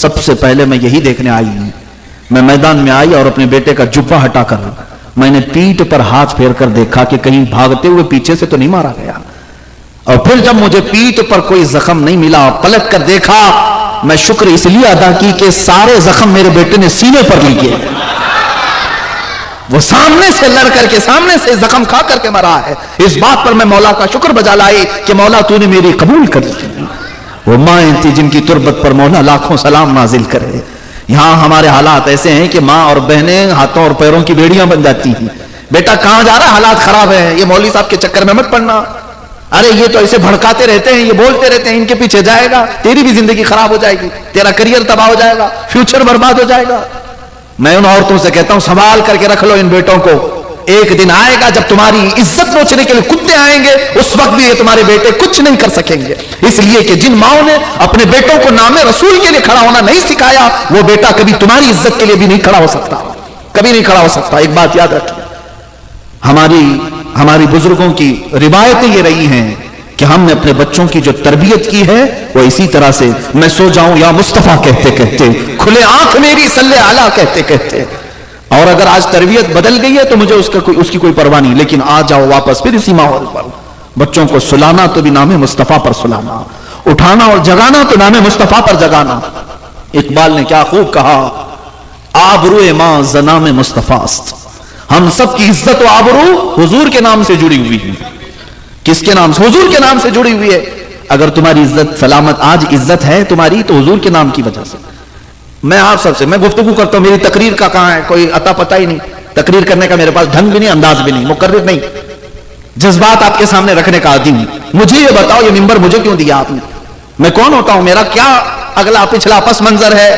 B: سب سے پہلے میں یہی دیکھنے آئی ہوں۔ میں میدان میں آئی اور اپنے بیٹے کا جبہ ہٹا کر میں نے پیٹھ پر ہاتھ پھیر کر دیکھا کہ کہیں بھاگتے ہوئے پیچھے سے تو نہیں مارا گیا، اور پھر جب مجھے پیٹھ پر کوئی زخم نہیں ملا، پلٹ کر دیکھا، میں شکر اس لیے ادا کی کہ سارے زخم میرے بیٹے نے سینے پر لیے، وہ سامنے سے لڑ کر کے سامنے سے زخم کھا کر کے مرا ہے۔ اس بات پر میں مولا کا شکر بجا لائی کہ مولا تو نے میری قبول کر لی۔ وہ مائیں تھی جن کی تربت پر مولا لاکھوں سلام نازل کرے۔ یہاں ہمارے حالات ایسے ہیں کہ ماں اور بہنیں ہاتھوں اور پیروں کی بیڑیاں بن جاتی ہیں، بیٹا کہاں جا رہا ہے، حالات خراب ہیں، یہ مولوی صاحب کے چکر میں مت پڑنا، ارے یہ تو ایسے بھڑکاتے رہتے ہیں، یہ بولتے رہتے ہیں، ان کے پیچھے جائے گا، تیری بھی زندگی خراب ہو جائے گی، تیرا کریئر تباہ ہو جائے گا، فیوچر برباد ہو جائے گا۔ میں ان عورتوں سے کہتا ہوں سنبھال کر کے رکھ لو ان بیٹوں کو، ایک دن آئے گا جب تمہاری عزت نوچنے کے لیے کتے آئیں گے، اس وقت بھی یہ تمہارے بیٹے کچھ نہیں کر سکیں گے، اس لیے کہ جن ماؤں نے اپنے بیٹوں کو نام رسول کے لیے کھڑا ہونا نہیں سکھایا، وہ بیٹا کبھی تمہاری عزت کے لیے بھی نہیں کھڑا ہو سکتا، کبھی نہیں کھڑا ہو سکتا۔ ایک بات یاد رکھیے، ہماری بزرگوں کی روایتیں یہ رہی ہیں کہ ہم نے اپنے بچوں کی جو تربیت کی ہے وہ اسی طرح سے، میں سو جاؤں یا مصطفیٰ کہتے کہتے، کھلے آنکھ میری صلی اعلیٰ کہتے کہتے، اور اگر آج تربیت بدل گئی ہے تو مجھے اس کی کوئی پرواہ نہیں، لیکن آ جاؤ واپس پھر اسی ماحول پر۔ بچوں کو سلانا تو بھی نام مصطفیٰ پر سلانا، اٹھانا اور جگانا تو نام مصطفیٰ پر جگانا۔ اقبال نے کیا خوب کہا، آبرو ماں زنام مصطفیٰ است، ہم سب کی عزت و آبرو حضور کے نام سے جڑی ہوئی ہے۔ کس کے نام سے؟ حضور کے نام سے جڑی ہوئی ہے۔ اگر تمہاری عزت سلامت آج عزت ہے تمہاری تو حضور کے نام کی وجہ سے۔ میں آپ سب سے میں گفتگو کرتا ہوں، میری تقریر کا کہاں ہے، کوئی عطا پتہ ہی نہیں، تقریر کرنے کا میرے پاس ڈھنگ بھی نہیں، انداز بھی نہیں، مقرر نہیں، جذبات آپ کے سامنے رکھنے کا عادی ہوں۔ مجھے یہ بتاؤ یہ ممبر مجھے کیوں دیا آپ نے؟ میں کون ہوتا ہوں؟ میرا کیا اگلا پچھلا پس منظر ہے؟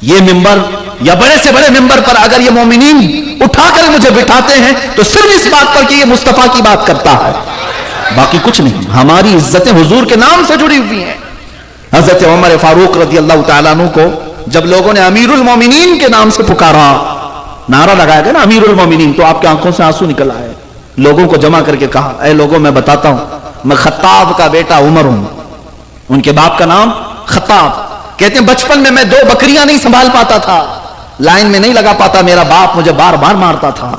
B: یہ ممبر یا بڑے سے بڑے ممبر پر اگر یہ مومنین اٹھا کر مجھے بٹھاتے ہیں تو صرف اس بات پر کہ یہ مصطفیٰ کی بات کرتا ہے، باقی کچھ نہیں۔ ہماری عزتیں حضور کے نام سے جڑی ہوئی ہیں۔ حضرت عمر فاروق رضی اللہ تعالیٰ عنہ کو جب لوگوں نے امیر المومنین کے نام سے پکارا، نعرہ لگایا گیا نا امیر المومنین، تو آپ کے آنکھوں سے آنسو نکل آئے۔ لوگوں کو جمع کر کے کہا اے لوگوں میں بتاتا ہوں، میں خطاب کا بیٹا عمر ہوں۔ ان کے باپ کا نام خطاب، کہتے ہیں بچپن میں 2 بکریاں نہیں سنبھال پاتا تھا، لائن میں نہیں لگا پاتا، میرا باپ مجھے بار بار مارتا تھا،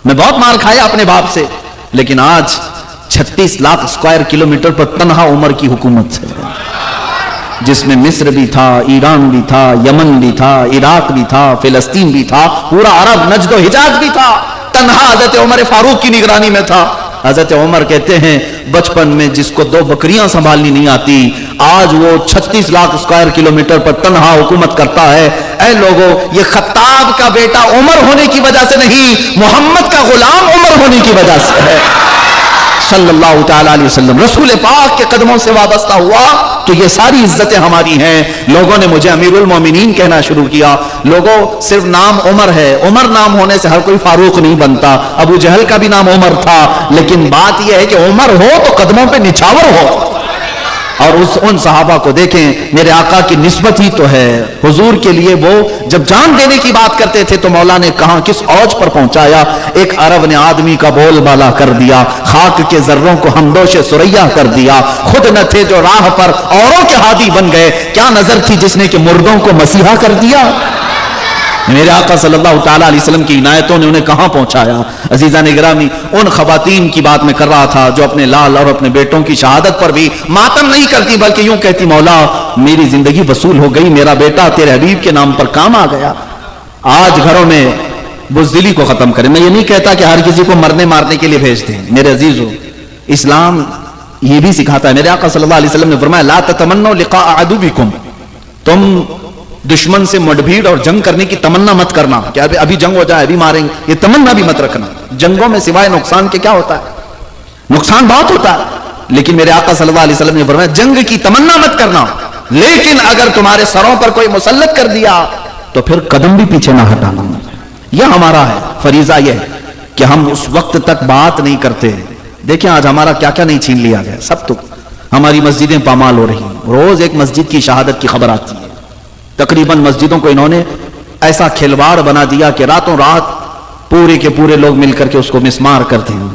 B: میں بہت مار کھایا اپنے باپ سے، لیکن آج 36 لاکھ اسکوائر کلومیٹر پر تنہا عمر کی حکومت ہے، جس میں مصر بھی تھا، ایران بھی تھا، یمن بھی تھا، عراق بھی تھا، فلسطین بھی تھا، پورا عرب نجد و حجاز بھی تھا، تنہا حضرت عمر فاروق کی نگرانی میں تھا۔ حضرت عمر کہتے ہیں بچپن میں جس کو 2 بکریاں سنبھالنی نہیں آتی، آج وہ 36 لاکھ اسکوائر کلومیٹر پر تنہا حکومت کرتا ہے۔ اے لوگوں، یہ خطاب کا بیٹا عمر ہونے کی وجہ سے نہیں، محمد کا غلام عمر ہونے کی وجہ سے ہے صلی اللہ تعالی علیہ وسلم۔ رسول پاک کے قدموں سے وابستہ ہوا تو یہ ساری عزتیں ہماری ہیں۔ لوگوں نے مجھے امیر المومنین کہنا شروع کیا۔ لوگوں، صرف نام عمر ہے، عمر نام ہونے سے ہر کوئی فاروق نہیں بنتا۔ ابو جہل کا بھی نام عمر تھا، لیکن بات یہ ہے کہ عمر ہو تو قدموں پہ نچھاور ہو۔ اور ان صحابہ کو دیکھیں، میرے آقا کی نسبت ہی تو ہے حضور کے لیے۔ وہ جب جان دینے کی بات کرتے تھے تو مولا نے کہاں کس اوج پر پہنچایا، ایک عرب نے آدمی کا بول بالا کر دیا، خاک کے ذروں کو ہمدوش ثریا کر دیا، خود نہ تھے جو راہ پر اوروں کے ہادی بن گئے، کیا نظر تھی جس نے کہ مردوں کو مسیحا کر دیا۔ میرے آقا صلی اللہ تعالیٰ علیہ وسلم کی عنایتوں نے انہیں کہاں پہنچایا۔ عزیزان گرامی، ان خواتین کی بات میں کر رہا تھا جو اپنے لال اور اپنے بیٹوں کی شہادت پر بھی ماتم نہیں کرتی، بلکہ یوں کہتی مولا میری زندگی وصول ہو گئی، میرا بیٹا تیرے حبیب کے نام پر کام آ گیا۔ آج گھروں میں بزدلی کو ختم کریں۔ میں یہ نہیں کہتا کہ ہر کسی کو مرنے مارنے کے لیے بھیج دیں، میرے عزیزو، اسلام یہ بھی سکھاتا ہے۔ میرے آقا صلی اللہ علیہ وسلم نے فرمایا لا تتمنوا لقاء عدوکم، تم دشمن سے مڈبھیڑ اور جنگ کرنے کی تمنا مت کرنا کہ ابھی جنگ ہو جائے ابھی ماریں گے، یہ تمنا بھی مت رکھنا. جنگوں میں سوائے نقصان کے کیا ہوتا ہے؟ نقصان بہت ہوتا ہے. لیکن میرے آقا صلی اللہ علیہ وسلم نے فرمایا جنگ کی تمنا مت کرنا، لیکن اگر تمہارے سروں پر کوئی مسلط کر دیا تو پھر قدم بھی پیچھے نہ ہٹانا. یہ ہمارا ہے فریضہ، یہ ہے کہ ہم اس وقت تک بات نہیں کرتے. دیکھیں آج ہمارا کیا کیا نہیں چھین لیا گیا. سب تو ہماری مسجدیں پامال ہو رہی ہیں. روز ایک مسجد کی شہادت کی خبر آتی ہے. تقریباً مسجدوں کو انہوں نے ایسا کھلواڑ بنا دیا کہ راتوں رات پورے کے پورے لوگ مل کر کے اس کو مسمار کرتے ہیں.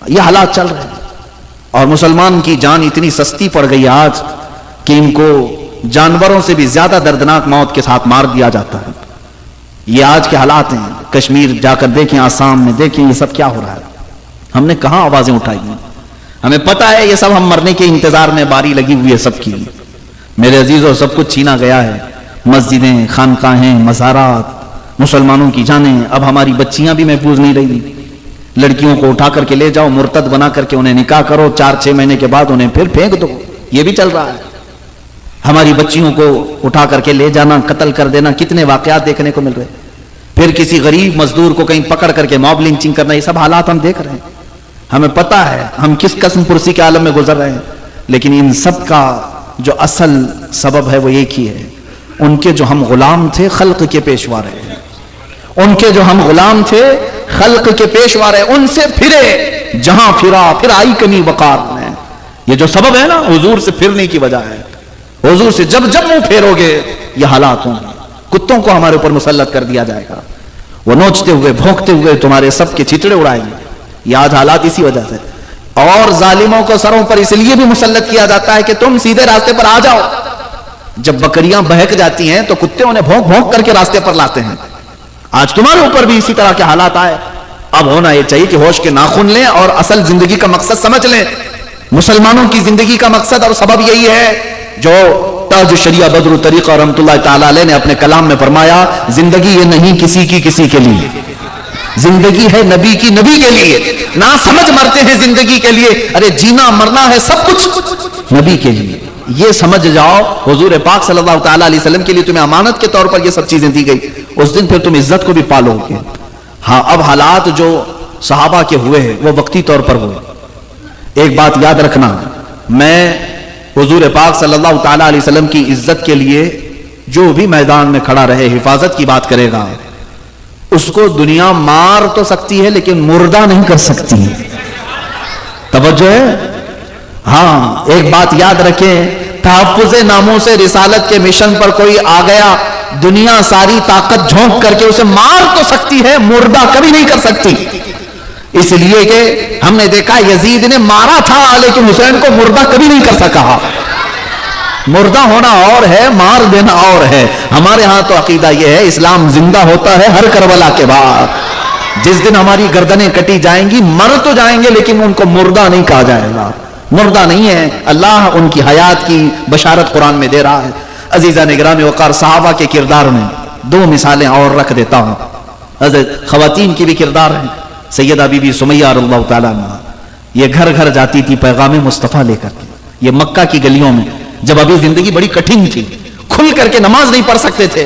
B: یہ حالات چل رہے ہیں. اور مسلمان کی جان اتنی سستی پڑ گئی آج کہ ان کو جانوروں سے بھی زیادہ دردناک موت کے ساتھ مار دیا جاتا ہے. یہ آج کے حالات ہیں. کشمیر جا کر دیکھیں، آسام میں دیکھیں، یہ سب کیا ہو رہا ہے. ہم نے کہاں آوازیں اٹھائی ہیں؟ ہمیں پتا ہے یہ سب ہم مرنے کے انتظار میں باری لگی ہوئی ہے سب کی. میرے عزیزوں سب کچھ چھینا گیا ہے. مسجدیں، خانقاہیں، مزارات، مسلمانوں کی جانیں. اب ہماری بچیاں بھی محفوظ نہیں رہی. لڑکیوں کو اٹھا کر کے لے جاؤ، مرتد بنا کر کے انہیں نکاح کرو، 4-6 مہینے کے بعد انہیں پھر پھینک دو. یہ بھی چل رہا ہے. ہماری بچیوں کو اٹھا کر کے لے جانا، قتل کر دینا، کتنے واقعات دیکھنے کو مل رہے. پھر کسی غریب مزدور کو کہیں پکڑ کر کے موب لنچنگ کرنا. یہ سب حالات ہم دیکھ رہے ہیں. ہمیں پتا ہے ہم کس قسم پرسی کے عالم میں گزر رہے ہیں. لیکن ان سب کا جو اصل سبب ہے وہ ایک ہی ہے. ان کے جو ہم غلام تھے خلق کے پیشوا رہے ہیں. ان کے جو ہم غلام تھے خلق کے پیشوا رہے، ان سے پھرے جہاں پھرا پھر آئی کمی وقار میں. یہ جو سبب ہے نا حضور سے پھرنے کی وجہ ہے. حضور سے جب جب منہ پھیرو گے یہ حالات ہوں گے. کتوں کو ہمارے اوپر مسلط کر دیا جائے گا. وہ نوچتے ہوئے بھونکتے ہوئے تمہارے سب کے چتڑے اڑائیں گے. یہ آج حالات اسی وجہ سے. اور ظالموں کو سروں پر اس لیے بھی مسلط کیا جاتا ہے کہ تم سیدھے راستے پر آ جاؤ. جب بکریاں بہک جاتی ہیں تو کتے انہیں بھونک بھونک کر کے راستے پر لاتے ہیں. آج تمہارے اوپر بھی اسی طرح کے حالات آئے. اب ہونا یہ چاہیے کہ ہوش کے ناخن لیں اور اصل زندگی کا مقصد سمجھ لیں. مسلمانوں کی زندگی کا مقصد اور سبب یہی ہے جو تاج شریعہ بدر طریقہ رحمۃ اللہ تعالی علیہ نے اپنے کلام میں فرمایا، زندگی یہ نہیں کسی کی کسی کے لیے، زندگی ہے نبی کی نبی کے لیے. نہ سمجھ مرتے ہیں زندگی کے لیے، ارے جینا مرنا ہے سب کچھ نبی کے لیے. یہ سمجھ جاؤ حضور پاک صلی اللہ تعالی علیہ وسلم کے لیے تمہیں امانت کے طور پر یہ سب چیزیں دی گئی. اس دن پھر تم عزت کو بھی پالو گے. ہاں اب حالات جو صحابہ کے ہوئے ہیں وہ وقتی طور پر ہوئے. ایک بات یاد رکھنا، میں حضور پاک صلی اللہ تعالی علیہ وسلم کی عزت کے لیے جو بھی میدان میں کھڑا رہے حفاظت کی بات کرے گا، اس کو دنیا مار تو سکتی ہے لیکن مردہ نہیں کر سکتی. توجہ ہے؟ ہاں ایک بات یاد رکھیں، تحفظ ناموس رسالت کے مشن پر کوئی آ گیا، دنیا ساری طاقت جھونک کر کے اسے مار تو سکتی ہے، مردہ کبھی نہیں کر سکتی. اس لیے کہ ہم نے دیکھا یزید نے مارا تھا لیکن حسین کو مردہ کبھی نہیں کر سکا. مردہ ہونا اور ہے، مار دینا اور ہے. ہمارے ہاں تو عقیدہ یہ ہے اسلام زندہ ہوتا ہے ہر کربلا کے بعد. جس دن ہماری گردنیں کٹی جائیں گی مر تو جائیں گے لیکن ان کو مردہ نہیں کہا جائے گا. مردہ نہیں ہے. اللہ ان کی حیات کی بشارت قرآن میں دے رہا ہے. عزیزان گرامی وقار، صحابہ کے کردار میں 2 مثالیں اور رکھ دیتا ہوں. حضرت خواتین کی بھی کردار ہے. سیدہ بی بی سمیہ رضی اللہ تعالیٰ عنہ یہ گھر گھر جاتی تھی پیغام مصطفیٰ لے کر. یہ مکہ کی گلیوں میں جب ابھی زندگی بڑی کٹھن تھی، کھل کر کے نماز نہیں پڑھ سکتے تھے،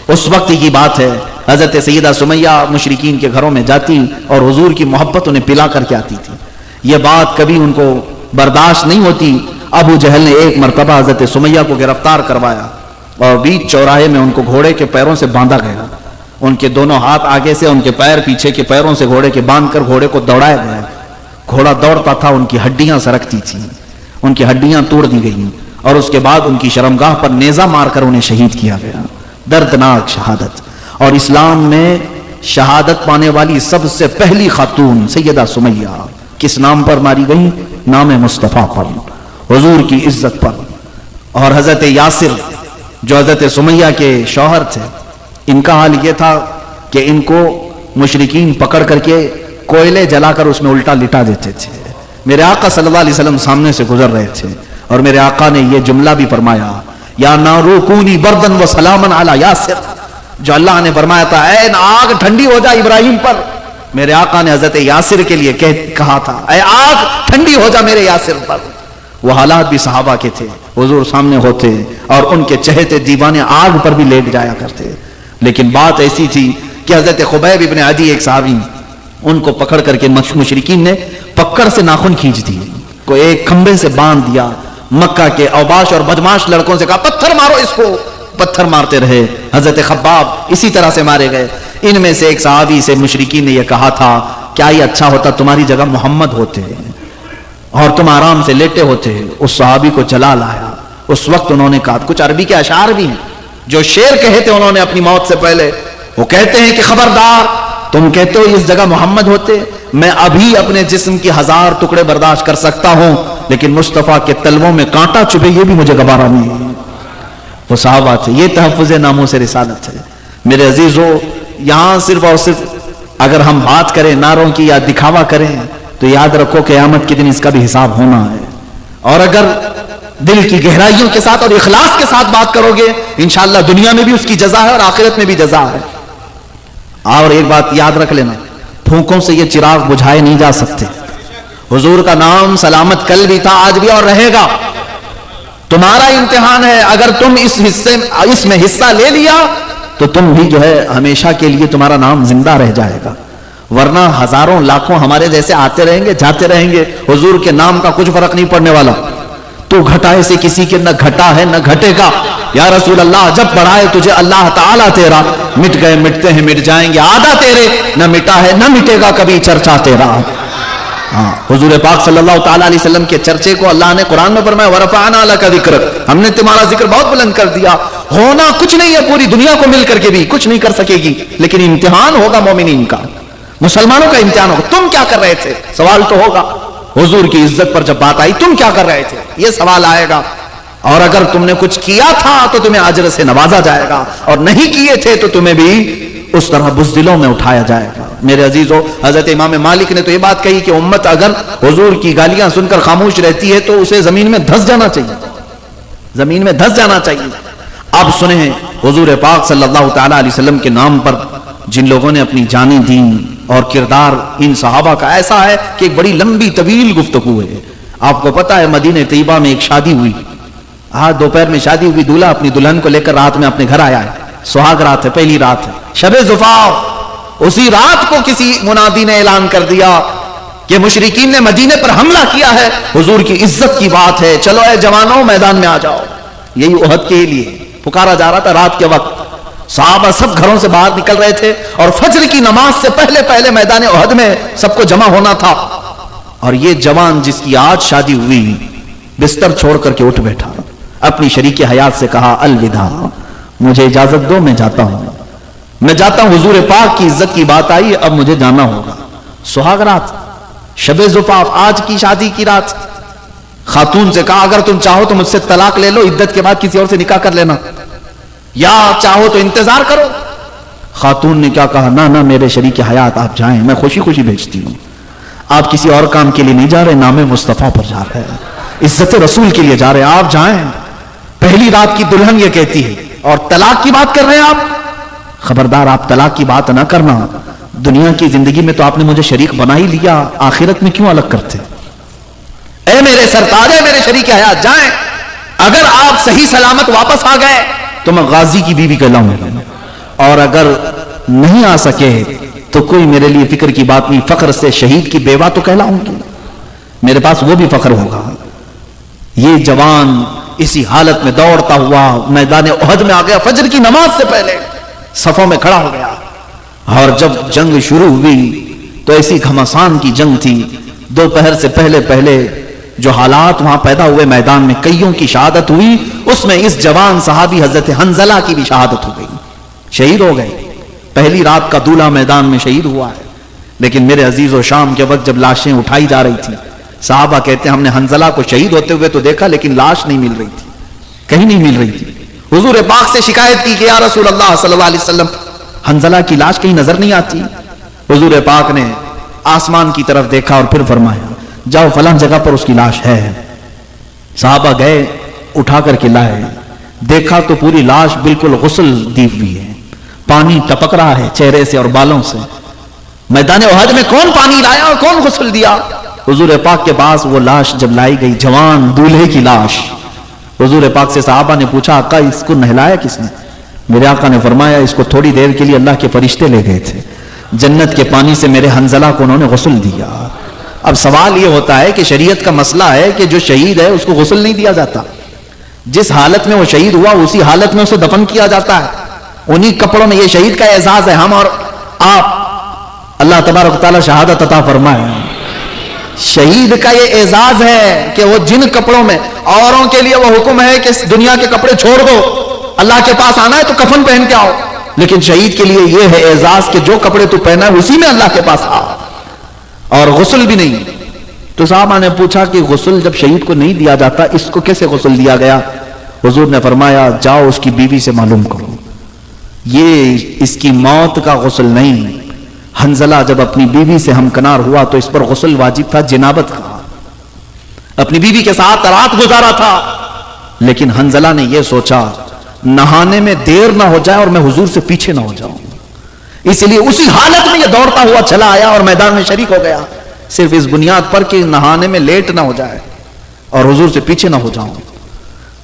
B: اس وقت کی بات ہے. حضرت سیدہ سمیہ مشرکین کے گھروں میں جاتی اور حضور کی محبت انہیں پلا کر کے آتی تھی. یہ بات کبھی ان کو برداشت نہیں ہوتی. ابو جہل نے ایک مرتبہ حضرت سمیہ کو گرفتار کروایا اور بیچ چوراہے میں ان کو گھوڑے کے پیروں سے باندھا گیا. ان کے دونوں ہاتھ آگے سے، ان کے پیر پیچھے کے پیروں سے گھوڑے کے باندھ کر گھوڑے کو دوڑایا گیا. گھوڑا دوڑتا تھا، ان کی ہڈیاں سرکتی تھیں، ان کی ہڈیاں توڑ دی گئیں اور اس کے بعد ان کی شرمگاہ پر نیزہ مار کر انہیں شہید کیا گیا. دردناک شہادت. اور اسلام میں شہادت پانے والی سب سے پہلی خاتون سیدہ سمیہ کس نام پر ماری گئی؟ نام مصطفیٰ پر، حضور کی عزت پر. اور حضرت یاسر جو حضرت سمیہ کے شوہر تھے، ان کا حال یہ تھا کہ ان کو مشرکین پکڑ کر کے کوئلے جلا کر اس میں الٹا لٹا دیتے تھے. میرے آقا صلی اللہ علیہ وسلم سامنے سے گزر رہے تھے اور میرے آقا نے یہ جملہ بھی فرمایا، یا نارو کونی بردن و سلامن علی یاسر. جو اللہ نے فرمایا تھا اے آگ ٹھنڈی ہو جا ابراہیم پر، میرے آقا نے حضرت یاسر کے لیے کہا تھا اے آگ ٹھنڈی ہو جا میرے یاسر پر. وہ حالات بھی صحابہ کے تھے. حضور سامنے ہوتے اور ان کے چہتے دیوانے آگ پر بھی لیٹ جایا کرتے. لیکن بات ایسی تھی کہ حضرت خبیب ابن عدی ایک صحابی, ان کو پکڑ کر کے مشرکین نے پکڑ سے ناخن کھینچ دیے, کو ایک کھمبے سے باندھ دیا. مکہ کے اوباش اور بدماش لڑکوں سے کہا پتھر مارو اس کو, پتھر مارتے رہے. حضرت خباب اسی طرح سے مارے گئے. ان میں سے ایک صحابی سے مشرکین نے یہ کہا تھا کیا یہ اچھا ہوتا تمہاری جگہ محمد ہوتے اور تم آرام سے لیٹے ہوتے. اس صحابی کو جلا لایا. اس وقت انہوں نے کہا, کچھ عربی کے اشعار بھی ہیں جو شعر کہے تھے انہوں نے اپنی موت سے پہلے. وہ کہتے ہیں کہ خبردار, تم کہتے ہو اس جگہ محمد ہوتے, میں ابھی اپنے جسم کی 1000 ٹکڑے برداشت کر سکتا ہوں, لیکن مصطفیٰ کے تلووں میں کانٹا چبھے یہ بھی مجھے گوارا نہیں ہے. وہ صحابہ تھے. یہ تحفظ ناموس رسالت ہے. میرے عزیزو, یہاں صرف اور صرف اگر ہم بات کریں نعروں کی یا دکھاوا کریں تو یاد رکھو قیامت کے دن اس کا بھی حساب ہونا ہے. اور اگر دل کی گہرائیوں کے ساتھ اور اخلاص کے ساتھ بات کرو گے انشاءاللہ دنیا میں بھی اس کی جزا ہے اور آخرت میں بھی جزا ہے. اور ایک بات یاد رکھ لینا, پھونکوں سے یہ چراغ بجھائے نہیں جا سکتے. حضور کا نام سلامت کل بھی تھا, آج بھی اور رہے گا. تمہارا امتحان ہے, اگر تم اس میں حصہ لے لیا تو تم بھی جو ہے ہمیشہ کے لیے تمہارا نام زندہ رہ جائے گا, ورنہ ہزاروں لاکھوں ہمارے جیسے آتے رہیں گے جاتے رہیں گے, حضور کے نام کا کچھ فرق نہیں پڑنے والا. تو گھٹائے سے کسی کے نہ گھٹا ہے نہ گھٹے گا. یا رسول اللہ جب بڑھائے تجھے اللہ تعالیٰ تیرا, مٹ گئے مٹتے ہیں مٹ جائیں گے آدھا تیرے, نہ مٹا ہے نہ مٹے گا کبھی چرچا تیرا. ہاں, حضور پاک صلی اللہ تعالیٰ علیہ وسلم کے چرچے کو اللہ نے قرآن میں فرمایا وَرَفَعْنَا لَكَ ذِكْرَكَ, ہم نے تمہارا ذکر بہت بلند کر دیا. ہونا کچھ نہیں ہے, پوری دنیا کو مل کر کے بھی کچھ نہیں کر سکے گی, لیکن امتحان ہوگا مومنین کا, مسلمانوں کا امتحان ہوگا. تم کیا کر رہے تھے سوال تو ہوگا. حضور کی عزت پر جب بات آئی تم کیا کر رہے تھے یہ سوال آئے گا. اور اگر تم نے کچھ کیا تھا تو تمہیں اجر سے نوازا جائے گا, اور نہیں کیے تھے تو تمہیں بھی اس طرح بزدلوں میں اٹھایا جائے گا. میرے عزیزو, حضرت امام مالک نے تو یہ بات کہی کہ امت اگر حضور کی گالیاں سن کر خاموش رہتی ہے تو اسے زمین میں دھس جانا چاہیے, زمین میں دھس جانا چاہیے. اب سنیں حضور پاک صلی اللہ تعالیٰ علیہ وسلم کے نام پر جن لوگوں نے اپنی جانیں دیں, اور کردار ان صحابہ کا ایسا ہے کہ ایک بڑی لمبی طویل گفتگو ہے. آپ کو پتا ہے مدینہ طیبہ میں ایک شادی ہوئی, آج دوپہر میں شادی ہوئی, دولہا اپنی دلہن کو لے کر رات میں اپنے گھر آیا ہے. سہاگ رات ہے, پہلی رات ہے, شب زفاف. اسی رات کو کسی منادی نے اعلان کر دیا کہ مشرکین نے مدینے پر حملہ کیا ہے, حضور کی عزت کی بات ہے, چلو اے جوانوں میدان میں آ جاؤ. یہی احد کے لیے پکارا جا رہا تھا رات کے وقت. صحابہ سب گھروں سے باہر نکل رہے تھے اور فجر کی نماز سے پہلے پہلے میدان احد میں سب کو جمع ہونا تھا. اور یہ جوان جس کی آج شادی ہوئی بستر چھوڑ کر کے اٹھ بیٹھا, اپنی شریک حیات سے کہا الوداع, مجھے اجازت دو, میں جاتا ہوں, میں جاتا ہوں. حضور پاک کی عزت کی بات آئی, اب مجھے جانا ہوگا. سہاگ رات, شب زفاف, آج کی شادی کی رات. خاتون سے کہا اگر تم چاہو تو مجھ سے طلاق لے لو, عدت کے بعد کسی اور سے نکاح کر لینا, یا چاہو تو انتظار کرو. خاتون نے کیا کہا, نہ میرے شریک حیات آپ جائیں, میں خوشی خوشی بھیجتی ہوں. آپ کسی اور کام کے لیے نہیں جا رہے, نام مصطفیٰ پر جا رہے ہیں, عزت رسول کے لیے جا رہے ہیں, آپ جائیں. پہلی رات کی دلہن یہ کہتی ہے, اور طلاق کی بات کر رہے ہیں آپ. خبردار, آپ طلاق کی بات نہ کرنا, دنیا کی زندگی میں تو آپ نے مجھے شریک بنا ہی لیا, آخرت میں کیوں الگ کرتے. اے میرے سرتاج, اے میرے شریک حیات, جائیں. اگر آپ صحیح سلامت واپس آ گئے تو میں غازی کی بیوی کہلاؤں گا, اور اگر نہیں آ سکے تو کوئی میرے لیے فکر کی بات نہیں, فخر سے شہید کی بیوہ تو کہلاؤں گی, میرے پاس وہ بھی فخر ہوگا. یہ جوان اسی حالت میں دوڑتا ہوا میدان احد میں آ گیا, فجر کی نماز سے پہلے صفوں میں کھڑا ہو گیا. اور جب جنگ شروع ہوئی تو ایسی گھمسان کی جنگ تھی, دوپہر سے پہلے پہلے جو حالات وہاں پیدا ہوئے میدان میں, کئیوں کی شہادت ہوئی, اس میں اس جوان صحابی حضرت حنزلہ کی بھی شہادت ہو گئی, شہید ہو گئے. پہلی رات کا دولہا میدان میں شہید ہوا ہے. لیکن میرے عزیز و شام کے وقت جب لاشیں اٹھائی جا رہی تھی, صحابہ کہتے ہیں ہم نے حنزلہ کو شہید ہوتے ہوئے تو دیکھا لیکن لاش نہیں مل رہی تھی, کہیں نہیں مل رہی تھی. حضور پاک سے شکایت کی کہ یا رسول اللہ صلی اللہ علیہ وسلم حنزلہ کی لاش کہیں نظر نہیں آتی. حضور پاک نے آسمان کی طرف دیکھا اور پھر فرمایا جاؤ فلاں جگہ پر اس کی لاش ہے. صحابہ گئے, اٹھا کر کے لائے, دیکھا تو پوری لاش بالکل غسل دی ہوئی ہے, پانی ٹپک رہا ہے چہرے سے اور بالوں سے. میدان احد میں کون پانی لایا اور کون غسل دیا؟ حضور پاک کے پاس وہ لاش جب لائی گئی, جوان دولہے کی لاش, حضور پاک سے صحابہ نے پوچھا آقا اس کو نہلایا کس نے؟ میرے آقا نے فرمایا اس کو تھوڑی دیر کے لیے اللہ کے فرشتے لے گئے تھے، جنت کے پانی سے میرے حنظلہ کو انہوں نے غسل دیا۔ اب سوال یہ ہوتا ہے کہ شریعت کا مسئلہ ہے کہ جو شہید ہے اس کو غسل نہیں دیا جاتا، جس حالت میں وہ شہید ہوا اسی حالت میں اسے دفن کیا جاتا ہے، انہی کپڑوں میں۔ یہ شہید کا اعزاز ہے، ہم اور آپ، اللہ تبارک و تعالی شہادت عطا فرمائے۔ شہید کا یہ اعزاز ہے کہ وہ جن کپڑوں میں، اوروں کے لیے وہ حکم ہے کہ دنیا کے کپڑے چھوڑ دو، اللہ کے پاس آنا ہے تو کفن پہن کے آؤ، لیکن شہید کے لیے یہ ہے اعزاز کہ جو کپڑے تو پہنا ہے اسی میں اللہ کے پاس آ، اور غسل بھی نہیں۔ تو صحابہ نے پوچھا کہ غسل جب شہید کو نہیں دیا جاتا اس کو کیسے غسل دیا گیا؟ حضور نے فرمایا جاؤ اس کی بیوی سے معلوم کرو، یہ اس کی موت کا غسل نہیں۔ حنظلہ جب اپنی بیوی سے ہمکنار ہوا تو اس پر غسل واجب تھا، جنابت کا، اپنی بیوی کے ساتھ رات گزارا تھا، لیکن حنظلہ نے یہ سوچا نہانے میں دیر نہ ہو جائے اور میں حضور سے پیچھے نہ ہو جاؤں، اس لیے اسی حالت میں یہ دوڑتا ہوا چلا آیا اور میدان میں شریک ہو گیا، صرف اس بنیاد پر کہ نہانے میں لیٹ نہ ہو جائے اور حضور سے پیچھے نہ ہو جاؤں،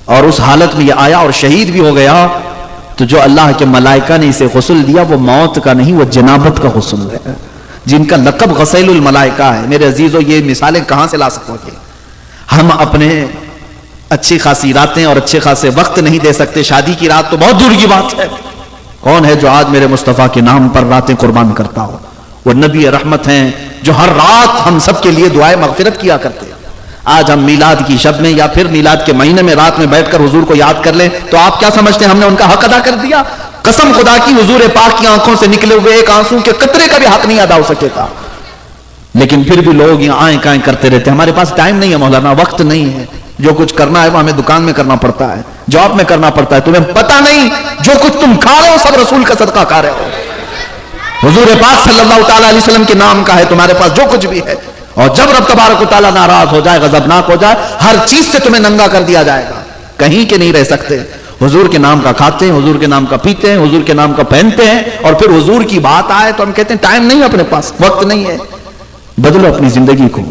B: اور اس حالت میں یہ آیا اور شہید بھی ہو گیا۔ تو جو اللہ کے ملائکہ نے اسے غسل دیا وہ موت کا نہیں، وہ جنابت کا غسل ہے، جن کا لقب غسیل الملائکہ ہے۔ میرے عزیزو یہ مثالیں کہاں سے لا سکو گے؟ ہم اپنے اچھی خاصی راتیں اور اچھے خاصے وقت نہیں دے سکتے، شادی کی رات تو بہت دور کی بات ہے۔ کون ہے جو آج میرے مصطفیٰ کے نام پر راتیں قربان کرتا ہو؟ وہ نبی رحمت ہیں جو ہر رات ہم سب کے لیے دعائے مغفرت کیا کرتے ہیں۔ آج ہم میلاد کی شب میں یا پھر میلاد کے مہینے میں رات میں بیٹھ کر حضور کو یاد کر لیں تو آپ کیا سمجھتے ہیں ہم نے ان کا حق ادا کر دیا؟ قسم خدا کی حضور پاک کی آنکھوں سے نکلے ہوئے ایک آنسو کے قطرے کا بھی حق نہیں ادا ہو سکے گا، لیکن پھر بھی لوگ یہاں آئیں کائیں کرتے رہتے ہیں۔ ہمارے پاس ٹائم نہیں ہے مولانا، وقت نہیں ہے، جو کچھ کرنا ہے وہ ہمیں دکان میں کرنا پڑتا ہے، جاب میں کرنا پڑتا ہے، تمہیں پتہ نہیں جو کچھ تم کھا رہے ہو سب رسول کا صدقہ کھا رہے ہو، حضور پاک صلی اللہ تعالی علیہ وسلم کے نام کا ہے تمہارے پاس جو کچھ بھی ہے، اور جب رب تبارک و تعالیٰ ناراض ہو جائے، غضبناک ہو جائے، ہر چیز سے تمہیں ننگا کر دیا جائے گا، کہیں کے نہیں رہ سکتے۔ حضور کے نام کا کھاتے ہیں، حضور کے نام کا پیتے ہیں، حضور کے نام کا پہنتے ہیں، اور پھر حضور کی بات آئے تو ہم کہتے ہیں ٹائم نہیں ہے، اپنے پاس وقت نہیں ہے۔ بدلو اپنی زندگی کو۔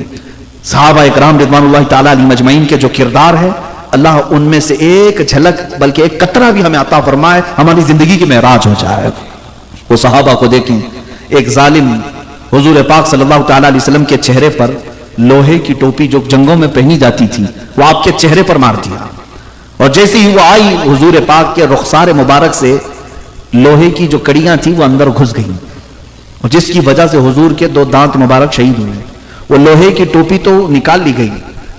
B: صحابہ اکرام رضوان اللہ تعالیٰ علیہ مجمعین کے جو کردار ہے، اللہ ان میں سے ایک جھلک بلکہ ایک قطرہ بھی ہمیں عطا فرمائے، ہماری زندگی کی معراج ہو جائے۔ وہ صحابہ کو دیکھیں، ایک ظالم حضور پاک صلی اللہ تعالیٰ علیہ وسلم کے چہرے پر لوہے کی ٹوپی جو جنگوں میں پہنی جاتی تھی وہ آپ کے چہرے پر مار دیا، اور جیسے ہی وہ آئی حضور پاک کے رخسار مبارک سے لوہے کی جو کڑیاں تھی وہ اندر گھس گئیں، اور جس کی وجہ سے حضور کے 2 دانت مبارک شہید ہوئے۔ وہ لوہے کی ٹوپی تو نکال لی گئی،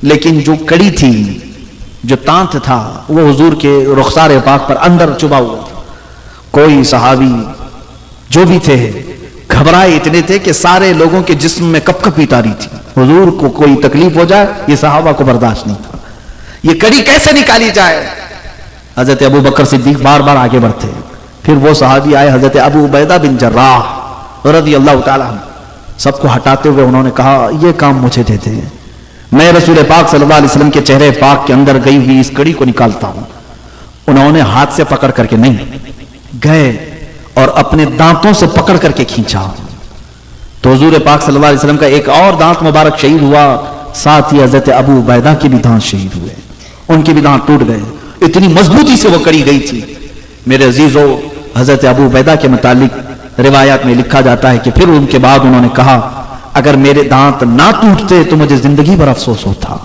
B: لیکن جو کڑی تھی، جو تانت تھا، وہ حضور کے رخسار پاک پر اندر چبھا ہوا تھا۔ کوئی صحابی جو بھی تھے گھبرائے اتنے تھے کہ سارے لوگوں کے جسم میں کپ کپی تاری تھی، حضور کو کوئی تکلیف ہو جائے یہ صحابہ کو برداشت نہیں تھا، یہ کڑی کیسے نکالی جائے؟ حضرت ابو بکر صدیق بار بار آگے بڑھتے، پھر وہ صحابی آئے حضرت ابو عبیدہ بن جراح رضی اللہ تعالیٰ عنہ، سب کو ہٹاتے ہوئے انہوں نے کہا یہ کام مجھے دیتے ہیں، میں رسول پاک صلی اللہ علیہ وسلم کے چہرے پاک کے اندر گئی ہوئی اس کڑی کو نکالتا ہوں۔ انہوں نے ہاتھ سے پکڑ کر کے نہیں گئے اور اپنے دانتوں سے پکڑ کر کے کھینچا، تو حضور پاک صلی اللہ علیہ وسلم کا ایک اور دانت مبارک شہید ہوا، ساتھ ہی حضرت ابو عبیدہ کے بھی دانت شہید ہوئے، ان کے بھی دانت ٹوٹ گئے، اتنی مضبوطی سے وہ کڑی گئی تھی۔ میرے عزیزو، حضرت ابو عبیدہ کے متعلق روایات میں لکھا جاتا ہے کہ پھر ان کے بعد انہوں نے کہا اگر میرے دانت نہ ٹوٹتے تو مجھے زندگی بھر افسوس ہوتا،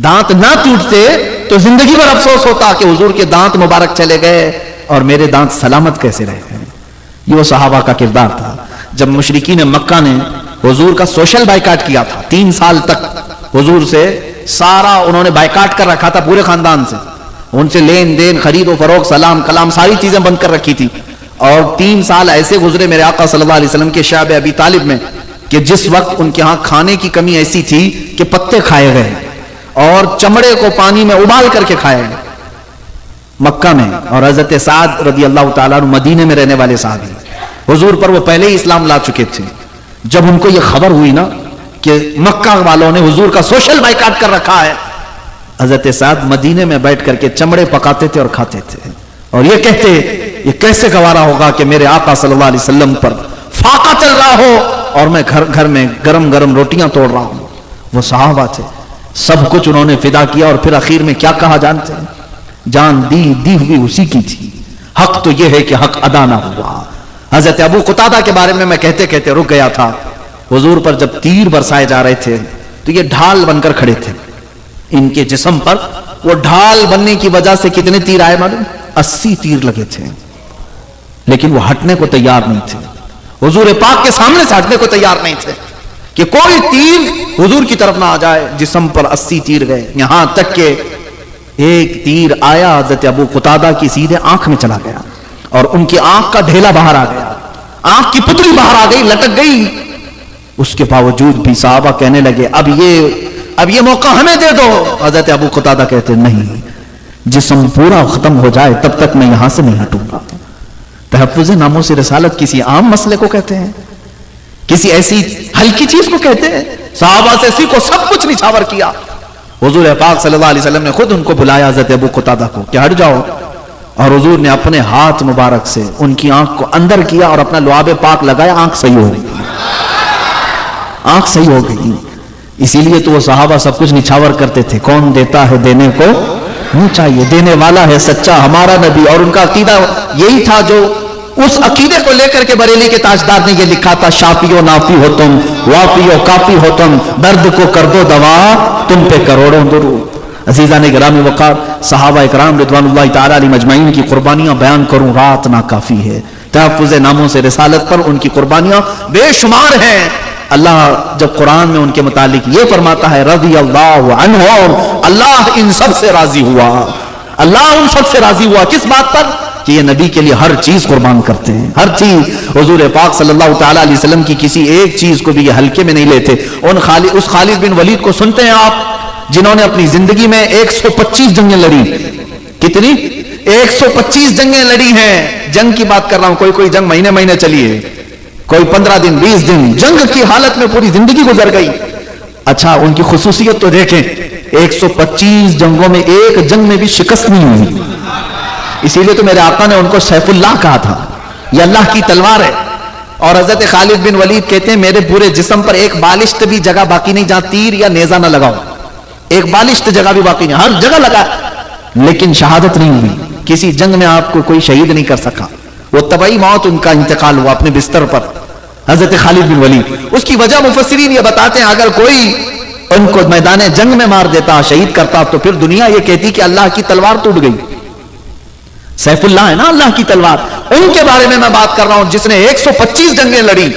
B: دانت نہ ٹوٹتے تو زندگی بھر افسوس ہوتا کہ حضور کے دانت مبارک چلے گئے اور میرے دانت سلامت کیسے رہ گئے۔ یہ وہ صحابہ کا کردار تھا۔ جب مشرکین مکہ نے حضور کا سوشل بائیکاٹ کیا تھا، 3 سال تک حضور سے سارا انہوں نے بائیکاٹ کر رکھا تھا، پورے خاندان سے ان سے لین دین، خرید و فروخت، سلام کلام، ساری چیزیں بند کر رکھی تھی، اور 3 سال ایسے گزرے میرے آقا صلی اللہ علیہ وسلم کے شعب ابی طالب میں کہ جس وقت ان کے ہاں کھانے کی کمی ایسی تھی کہ پتے کھائے گئے اور چمڑے کو پانی میں ابال کر کے کھائے گئے مکہ میں۔ اور حضرت سعد رضی اللہ تعالیٰ عنہ مدینے میں رہنے والے صحابی، حضور پر وہ پہلے ہی اسلام لا چکے تھے، جب ان کو یہ خبر ہوئی نا کہ مکہ والوں نے حضور کا سوشل بائیکاٹ کر رکھا ہے، حضرت سعد مدینے میں بیٹھ کر کے چمڑے پکاتے تھے اور کھاتے تھے، اور یہ کہتے یہ کیسے گوارا ہوگا کہ میرے آقا صلی اللہ علیہ وسلم پر فاقہ چل رہا ہو اور میں گھر میں گرم گرم روٹیاں توڑ رہا ہوں۔ وہ صحابہ تھے، سب کچھ انہوں نے فدا کیا اور پھر آخر میں کیا کہا جانتے ہیں؟ جان دی ہوئی اسی کی تھی، حق تو یہ ہے کہ حق ادا نہ ہوا۔ حضرت ابو قتادہ کے بارے میں کہتے کہتے رک گیا تھا۔ حضور پر جب تیر برسائے جا رہے تھے تو یہ ڈھال بن کر کھڑے تھے، ان کے جسم پر وہ ڈھال بننے کی وجہ سے کتنے تیر آئے معلوم؟ 80 تیر لگے تھے، لیکن وہ ہٹنے کو تیار نہیں تھے، حضور پاک کے سامنے سے ہٹنے کو تیار نہیں تھے کہ کوئی تیر حضور کی طرف نہ آ جائے۔ جسم پر 80 تیر گئے، یہاں تک کہ ایک تیر آیا حضرت ابو قتادہ کی سیدھے آنکھ میں چلا گیا اور ان کی آنکھ کا ڈھیلا باہر آ گیا، آنکھ کی پتلی باہر آ گئی، لٹک گئی۔ اس کے باوجود بھی صحابہ کہنے لگے اب یہ موقع ہمیں دے دو۔ حضرت ابو قتادہ کہتے نہیں، جسم پورا ختم ہو جائے تب تک میں یہاں سے نہیں ہٹوں گا۔ تحفظ ناموس رسالت کسی عام مسئلے کو کہتے ہیں، کسی ایسی ہلکی چیز کو کہتے ہیں؟ صحابہ سے اسی کو سب کچھ نچھاور کیا۔ حضور پاک صلی اللہ علیہ وسلم نے خود ان کو بلایا حضرت ابو قتادہ کو کہ ہٹ جاؤ، اور حضور نے اپنے ہاتھ مبارک سے ان کی آنکھ کو اندر کیا اور اپنا لعاب پاک لگایا، آنکھ صحیح ہو گئی، آنکھ صحیح ہو گئی۔ اسی لیے تو وہ صحابہ سب کچھ نچھاور کرتے تھے، کون دیتا ہے دینے کو نہیں چاہیے، دینے والا ہے سچا ہمارا نبی۔ اور ان کا عقیدہ یہی تھا جو اس عقیدے کو لے کر کے بریلی کے تاجدار نے یہ لکھا تھا، شافی و نافی ہو تم، وافی و کافی ہو تم، درد کو کر دو دوا تم پہ کروڑوں درود۔ عزیزان گرامی وقار، صحابہ اکرام رضوان اللہ تعالی علیہ مجمعین کی قربانیاں بیان کروں رات نہ کافی ہے۔ تحفظ ناموس رسالت پر ان کی قربانیاں بے شمار ہیں۔ اللہ جب قرآن میں ان کے متعلق یہ فرماتا ہے رضی اللہ عنہم، اللہ ان سب سے راضی ہوا، اللہ ان سب سے راضی ہوا۔ کس بات پر؟ کہ یہ نبی کے لیے ہر چیز قربان کرتے ہیں، ہر چیز۔ حضور پاک صلی اللہ تعالی علیہ وسلم کی کسی ایک چیز کو بھی یہ ہلکے میں نہیں لیتے۔ اس خالد بن ولید کو سنتے ہیں آپ، جنہوں نے اپنی زندگی میں 125 جنگیں لڑی۔ کتنی؟ 125 جنگیں لڑی ہیں۔ جنگ کی بات کر رہا ہوں، کوئی جنگ مہینے چلی ہے، کوئی 15 دن 20 دن، جنگ کی حالت میں پوری زندگی گزر گئی۔ اچھا ان کی خصوصیت تو دیکھیں، 125 جنگوں میں ایک جنگ میں بھی شکست نہیں ہوئی۔ اسی لیے تو میرے آقا نے ان کو سیف اللہ کہا تھا، یہ اللہ کی تلوار ہے۔ اور حضرت خالد بن ولید کہتے ہیں میرے پورے جسم پر ایک بالشت بھی جگہ باقی نہیں جہاں تیر یا نیزہ نہ لگاؤ، ایک بالشت جگہ بھی باقی نہیں، ہر جگہ لگا، لیکن شہادت نہیں ہوئی۔ کسی جنگ میں آپ کو کوئی شہید نہیں کر سکا، وہ طبعی موت ان کا انتقال ہوا اپنے بستر پر، حضرت خالد بن ولید۔ اس کی وجہ مفسرین یہ بتاتے ہیں اگر کوئی ان کو میدان جنگ میں مار دیتا، شہید کرتا، تو پھر دنیا یہ کہتی کہ اللہ کی تلوار ٹوٹ گئی۔ سیف اللہ ہے نا اللہ کی تلوار۔ ان کے بارے میں بات کر رہا ہوں جس نے 125 جنگیں لڑی،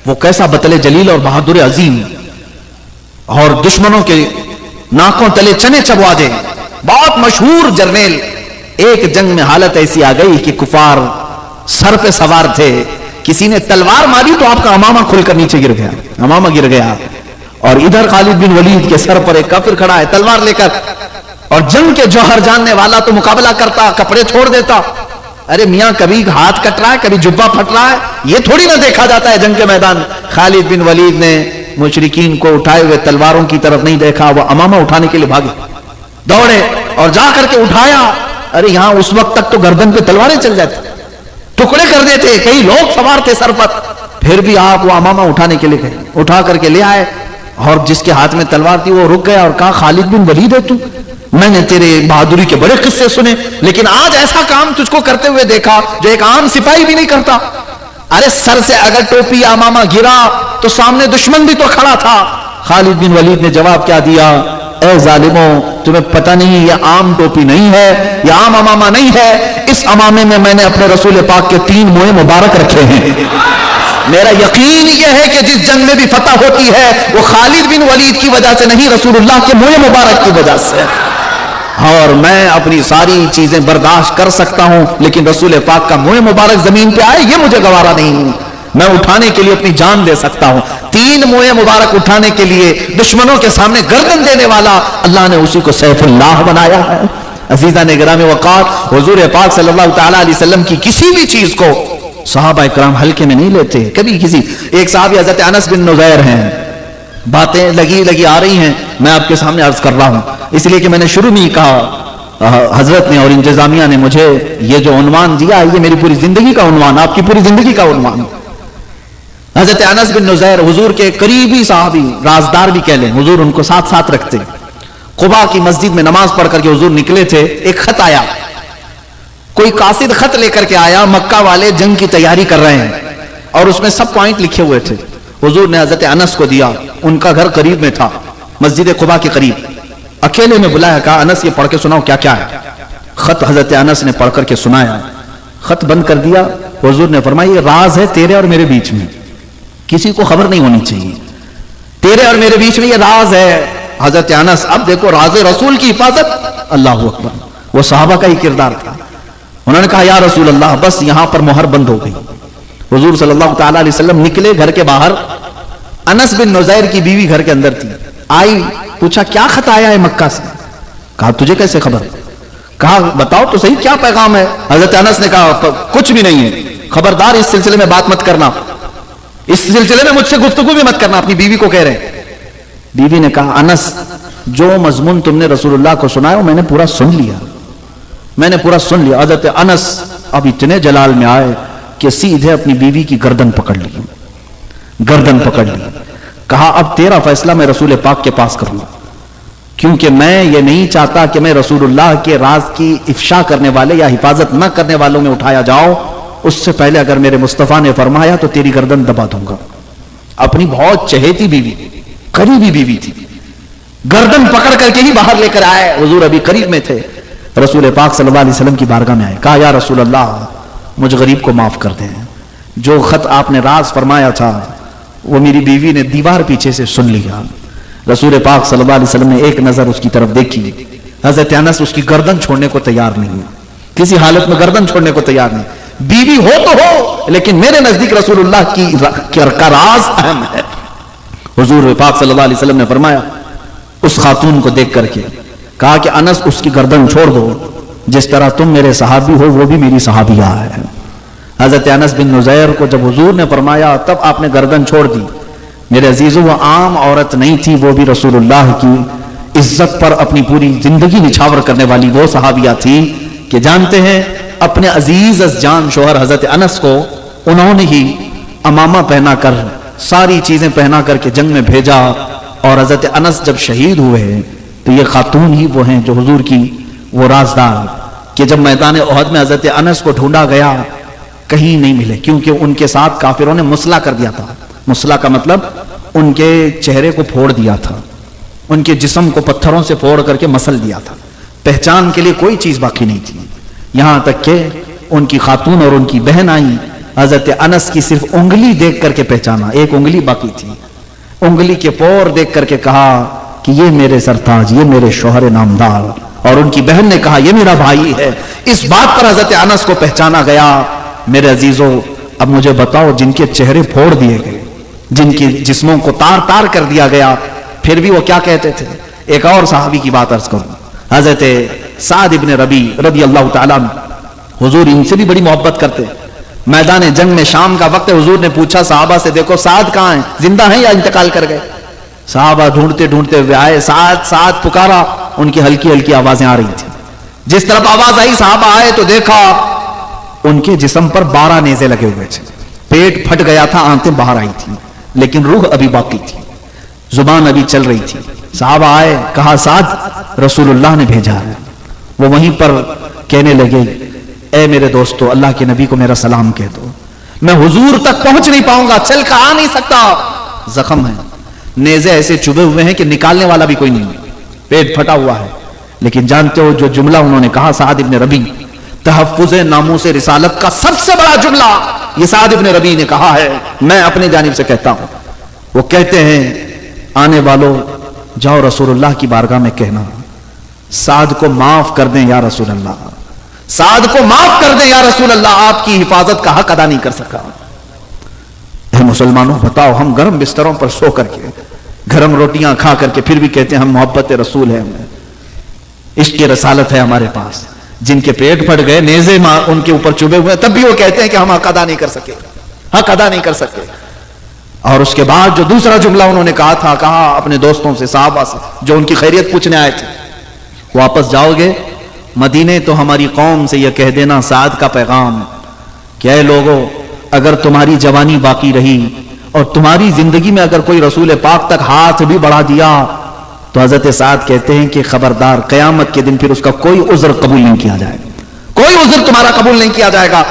B: وہ کیسا بطل جلیل اور بہادر عظیم، اور دشمنوں کے ناکوں تلے چنے چبوا دے، بہت مشہور جرنیل۔ ایک جنگ میں حالت ایسی آ گئی کہ کفار سر پہ سوار تھے، کسی نے تلوار ماری تو آپ کا امامہ کھل کر نیچے گر گیا، امامہ گر گیا، اور ادھر خالد بن ولید کے سر پر ایک کافر کھڑا ہے تلوار لے کر، اور جنگ کے جوہر جاننے والا تو مقابلہ کرتا، کپڑے چھوڑ دیتا۔ ارے میاں کبھی ہاتھ کٹ رہا ہے، کبھی جبہ پھٹ رہا ہے، یہ تھوڑی نہ دیکھا جاتا ہے جنگ کے میدان۔ خالد بن ولید نے مشرکین کو اٹھائے ہوئے تلواروں کی طرف نہیں دیکھا، وہ امامہ اٹھانے کے لیے بھاگے، دوڑے اور جا کر کے اٹھایا۔ ارے یہاں اس وقت تک تو گردن پہ تلواریں چل جاتی، ٹکڑے کر دیتے، کئی لوگ سوار تھے سر پر، پھر بھی آپ وہ امامہ اٹھانے کے لیے گئے، اٹھا کر کے لے آئے، اور جس کے ہاتھ میں تلوار تھی وہ رک گیا اور کہا خالد بن ولید ہے تو؟ میں نے تیرے بہادری کے بڑے قصے سنے، لیکن آج ایسا کام تجھ کو کرتے ہوئے دیکھا جو ایک عام سپاہی بھی نہیں کرتا۔ ارے سر سے اگر ٹوپی یا امامہ گرا تو سامنے دشمن بھی تو کھڑا تھا۔ خالد بن ولید نے جواب کیا دیا؟ اے ظالموں، تمہیں پتہ نہیں یہ عام ٹوپی نہیں ہے، یہ عام امامہ نہیں ہے، اس امامے میں نے اپنے رسول پاک کے 3 موئے مبارک رکھے ہیں۔ میرا یقین یہ ہے کہ جس جنگ میں بھی فتح ہوتی ہے وہ خالد بن ولید کی وجہ سے نہیں، رسول اللہ کے موئے مبارک کی وجہ سے۔ اور میں اپنی ساری چیزیں برداشت کر سکتا ہوں، لیکن رسول پاک کا موئے مبارک زمین پہ آئے یہ مجھے گوارا نہیں۔ میں اٹھانے کے لیے اپنی جان دے سکتا ہوں، 3 موئے مبارک اٹھانے کے لیے دشمنوں کے سامنے گردن دینے والا اللہ نے اسی کو سیف اللہ بنایا ہے۔ عزیزان گرامی وقار، حضور پاک صلی اللہ تعالی علیہ وسلم کی کسی بھی چیز کو صحابہ اکرام ہلکے میں نہیں لیتے کبھی۔ کسی ایک صحابی حضرت انس بن نذیر ہیں، باتیں لگی آ رہی ہیں، میں آپ کے سامنے عرض کر رہا ہوں اس لیے کہ میں نے شروع میں ہی کہا حضرت نے اور انتظامیہ نے مجھے یہ جو عنوان دیا یہ میری پوری زندگی کا عنوان، آپ کی پوری زندگی کا عنوان۔ حضرت انس بن نزیر حضور کے قریبی صحابی، رازدار بھی کہہ لیں، حضور ان کو ساتھ ساتھ رکھتے. قباء کی مسجد میں نماز پڑھ کر کے حضور نکلے تھے، ایک خط آیا، کوئی قاصد خط لے کر کے آیا، مکہ والے جنگ کی تیاری کر رہے ہیں اور اس میں سب پوائنٹ لکھے ہوئے تھے. حضور نے حضرت انس کو دیا، ان کا گھر قریب میں تھا، مسجد قباء کے قریب. اکیلے میں بلایا، کہا انس یہ پڑھ کے سناؤ کیا کیا ہے. خط حضرت انس نے پڑھ کر کے سنایا، خط بند کر دیا. حضور نے فرمایا یہ راز ہے تیرے اور میرے بیچ میں، کسی کو خبر نہیں ہونی چاہیے، تیرے اور میرے بیچ میں یہ راز ہے. حضرت انس، اب دیکھو راز رسول کی حفاظت، اللہ اکبر، وہ صحابہ کا ہی کردار تھا. انہوں نے کہا یا رسول اللہ بس یہاں پر مہر بند ہو گئی. حضور صلی اللہ تعالی علیہ وسلم نکلے گھر کے باہر، انس بن نزیر کی بیوی گھر کے اندر تھی. آئی، پوچھا کیا خط آیا ہے مکہ سے؟ کہا تجھے کیسے خبر؟ کہا بتاؤ تو صحیح کیا پیغام ہے. حضرت انس نے کہا کچھ بھی نہیں ہے، خبردار اس سلسلے میں بات مت کرنا، اس سلسلے میں مجھ سے گفتگو بھی مت کرنا. اپنی بیوی کو کہہ رہے ہیں. بیوی نے کہا انس جو مضمون تم نے رسول اللہ کو سنایا میں نے پورا سن لیا، میں نے پورا سن لیا. حضرت انس اب اتنے جلال میں آئے کہ سیدھے اپنی بیوی کی گردن پکڑ لی، گردن پکڑ لی. کہا اب تیرا فیصلہ میں رسول پاک کے پاس کروں، کیونکہ میں یہ نہیں چاہتا کہ میں رسول اللہ کے راز کی افشا کرنے والے یا حفاظت نہ کرنے والوں میں اٹھایا جاؤ. اس سے پہلے اگر میرے مصطفیٰ نے فرمایا تو تیری گردن دبا دوں گا. اپنی بہت چہیتی بیوی، قریبی بیوی تھی، گردن پکڑ کر کے ہی باہر لے کر آئے. حضور ابھی قریب میں تھے، رسول پاک صلی اللہ علیہ وسلم کی بارگاہ میں آئے. کہا یا رسول اللہ مجھ غریب کو معاف کر دیں، جو خط آپ نے راز فرمایا تھا وہ میری بیوی نے دیوار پیچھے سے سن لیا. رسول پاک صلی اللہ علیہ وسلم نے ایک نظر اس کی طرف دیکھی. حضرت انس اس کی گردن چھوڑنے کو تیار نہیں، کسی حالت میں گردن چھوڑنے کو تیار نہیں. بیوی ہو تو ہو، لیکن میرے نزدیک رسول اللہ کا راز اہم ہے. حضور پاک صلی اللہ علیہ وسلم نے فرمایا اس خاتون کو دیکھ کر کے، کہا کہ انس اس کی گردن چھوڑ دو، جس طرح تم میرے صحابی ہو وہ بھی میری صحابیہ ہے. حضرت انس بن نزیر کو جب حضور نے فرمایا تب آپ نے گردن چھوڑ دی. میرے عزیزوں وہ عام عورت نہیں تھی، وہ بھی رسول اللہ کی عزت پر اپنی پوری زندگی نچھاور کرنے والی وہ صحابیہ تھی کہ جانتے ہیں اپنے عزیز از جان شوہر حضرت انس کو انہوں نے ہی امامہ پہنا کر ساری چیزیں پہنا کر کے جنگ میں بھیجا. اور حضرت انس جب شہید ہوئے تو یہ خاتون ہی وہ ہیں جو حضور کی وہ رازدار کہ جب میدان احد میں حضرت انس کو ڈھونڈا گیا کہیں نہیں ملے، کیونکہ ان کے ساتھ کافروں نے مسلح کر دیا تھا. مسلح کا مطلب ان کے چہرے کو پھوڑ دیا تھا، ان کے جسم کو پتھروں سے پھوڑ کر کے مسل دیا تھا. پہچان کے لیے کوئی چیز باقی نہیں تھی، یہاں تک کہ ان کی خاتون اور ان کی بہن آئی، حضرت انس کی صرف انگلی دیکھ کر کے پہچانا، ایک انگلی باقی تھی، انگلی کے پور دیکھ کر کے کہا کہ یہ میرے سرتاج، یہ میرے شوہر نامدار. اور ان کی بہن نے کہا یہ میرا بھائی ہے. اس بات پر حضرت انس کو پہچانا گیا. میرے عزیزوں اب مجھے بتاؤ جن کے چہرے پھوڑ دیے گئے، جن کی جسموں کو تار تار کر دیا گیا، پھر بھی وہ کیا کہتے تھے. ایک اور صحابی کی بات عرض کروں، حضرت سعد ابن ربی رضی اللہ تعالیٰ عنہ، حضور ان سے بھی بڑی محبت کرتے. میدان جنگ میں شام کا وقت حضور نے پوچھا صحابہ سے دیکھو سعد کہاں ہیں، زندہ ہیں یا انتقال کر گئے. صحابہ ڈھونڈتے ڈھونڈتے ہوئے آئے، سعد سعد پکارا، ان کی ہلکی ہلکی آوازیں آ رہی تھیں. جس طرف آواز آئی صحابہ آئے تو دیکھا ان کے جسم پر 12 نیزے لگے ہوئے تھے، پیٹ پھٹ گیا تھا، آنتیں باہر آئی تھیں، لیکن روح ابھی باقی تھی، زبان ابھی چل رہی تھی. صحابہ آئے، کہا سعد رسول اللہ نے بھیجا ہے. وہ وہیں پر کہنے لگے اے میرے دوستو اللہ کے نبی کو میرا سلام کہہ دو، میں حضور تک پہنچ نہیں پاؤں گا، چل کر آ نہیں سکتا، زخم ہے، نیزے ایسے چبھے ہوئے ہیں کہ نکالنے والا بھی کوئی نہیں، پیٹ پھٹا ہوا ہے. لیکن جانتے ہو جو جملہ انہوں نے کہا سعد ابن ربی، تحفظ ناموس رسالت کا سب سے بڑا جملہ یہ سعد ابن ربی نے کہا ہے، میں اپنے جانب سے کہتا ہوں. وہ کہتے ہیں آنے والوں جاؤ رسول اللہ کی بارگاہ میں کہنا سعد کو معاف کر دیں یا رسول اللہ، سعد کو معاف کر دیں یا رسول اللہ، آپ کی حفاظت کا حق ادا نہیں کر سکا. اے مسلمانوں بتاؤ، ہم گرم بستروں پر سو کر کے گرم روٹیاں کھا کر کے پھر بھی کہتے ہیں ہم محبت رسول ہیں، عشق رسالت ہے ہمارے پاس. جن کے پیٹ پھٹ گئے، نیزے ان کے اوپر چبھے ہوئے، تب بھی وہ کہتے ہیں کہ ہم حق ادا نہیں کر سکے، حق ادا نہیں کر سکتے. اور اس کے بعد جو دوسرا جملہ انہوں نے کہا تھا، کہا اپنے دوستوں سے صحابہ سے جو ان کی خیریت پوچھنے آئے تھے، واپس جاؤ گے مدینے تو ہماری قوم سے یہ کہہ دینا سعد کا پیغام کہ اے لوگو اگر تمہاری جوانی باقی رہی اور تمہاری زندگی میں اگر کوئی رسول پاک تک ہاتھ بھی بڑھا دیا تو حضرت سعد کہتے ہیں کہ خبردار، قیامت کے دن پھر اس کا کوئی عذر قبول نہیں کیا جائے گا، کوئی عذر تمہارا قبول نہیں کیا جائے گا۔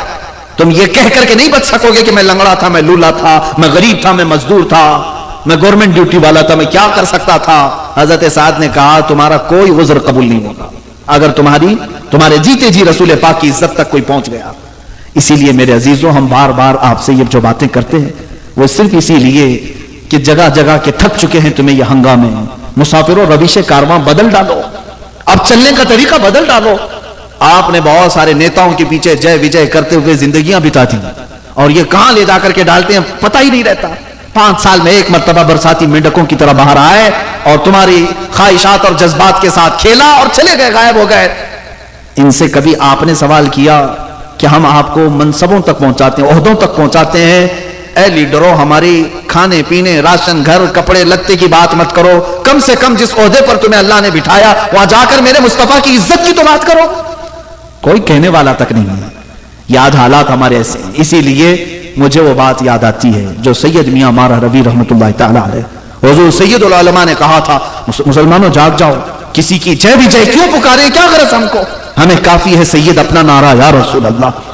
B: تم یہ کہہ کر کے نہیں بچ سکو گے کہ میں لنگڑا تھا، میں لولا تھا، میں غریب تھا، میں مزدور تھا، میں گورنمنٹ ڈیوٹی والا تھا، میں کیا کر سکتا تھا۔ حضرت سعد نے کہا تمہارا کوئی عذر قبول نہیں ہوگا اگر تمہارے جیتے جی رسول پاک کی عزت تک کوئی پہنچ گیا۔ اسی لیے میرے عزیزوں، ہم بار بار آپ سے یہ جو باتیں کرتے ہیں وہ صرف اسی لیے کہ جگہ جگہ کے تھک چکے ہیں تمہیں یہ ہنگامے۔ مسافروں، روش کارواں بدل ڈالو، اب چلنے کا طریقہ بدل ڈالو۔ آپ نے بہت سارے نیتاؤں کے پیچھے جے وجے کرتے ہوئے زندگیاں بتا دی اور یہ کہاں لے جا کر کے ڈالتے ہیں پتہ ہی نہیں رہتا۔ 5 سال میں ایک مرتبہ برساتی مینڈکوں کی طرح باہر آئے اور تمہاری خواہشات اور جذبات کے ساتھ کھیلا اور چلے گئے، غائب ہو گئے۔ ان سے کبھی آپ نے سوال کیا کہ ہم آپ کو منصبوں تک پہنچاتے ہیں، عہدوں تک پہنچاتے ہیں، اے لیڈروں ہماری کھانے پینے، راشن، گھر، کپڑے لتے کی بات مت کرو، کم سے کم جس عہدے پر تمہیں اللہ نے بٹھایا وہاں جا کر میرے مصطفیٰ کی عزت کی تو بات کرو۔ کوئی کہنے والا تک نہیں ہے۔ یاد حالات ہمارے ایسے ہیں، اسی لیے مجھے وہ بات یاد آتی ہے جو سید میاں مارا ربی رحمۃ اللہ تعالی علیہ، حضور سید العلماء نے کہا تھا مسلمانوں جاگ جاؤ، کسی کی جے بھی جے کیوں پکارے، کیا غرض ہم کو، ہمیں کافی ہے سید اپنا نعرہ یا رسول اللہ۔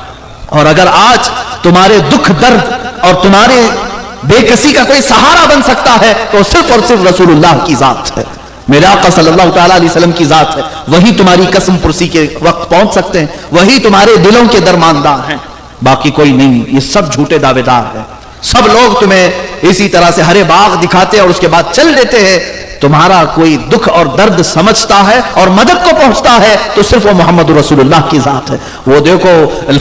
B: اور اگر آج تمہارے دکھ درد اور تمہارے بے کسی کا کوئی سہارا بن سکتا ہے تو صرف اور صرف رسول اللہ کی ذات ہے، میرے آقا صلی اللہ تعالیٰ علیہ وسلم کی ذات ہے۔ وہی تمہاری قسم پرسی کے وقت پہنچ سکتے ہیں، وہی تمہارے دلوں کے درماندار ہیں، باقی کوئی نہیں۔ یہ سب جھوٹے دعوے دار ہیں، سب لوگ تمہیں اسی طرح سے ہرے باغ دکھاتے ہیں اور اس کے بعد چل دیتے ہیں۔ تمہارا کوئی دکھ اور درد سمجھتا ہے اور مدد کو پہنچتا ہے تو صرف وہ محمد رسول اللہ کی ذات ہے۔ وہ دیکھو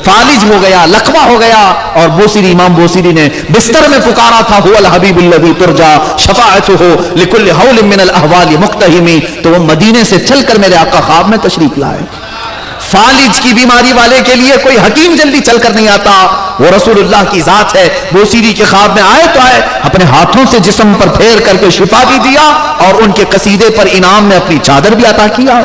B: فالج ہو گیا، لقمہ ہو گیا، اور بوسیری امام بوسیری نے بستر میں پکارا تھا هو الحبیب الذی ترجا شفاعته لكل حول من الاحوال مقتحم، تو وہ مدینے سے چل کر میرے آقا خواب میں تشریف لائے۔ فالج کی بیماری والے کے لیے کوئی حکیم جلدی چل کر نہیں آتا، وہ رسول اللہ کی ذات ہے۔ بوسیری کے خواب میں آئے تو آئے، اپنے ہاتھوں سے جسم پر پھیر کر کے شفا بھی دیا اور ان کے قصیدے پر انعام میں اپنی چادر بھی عطا کیا۔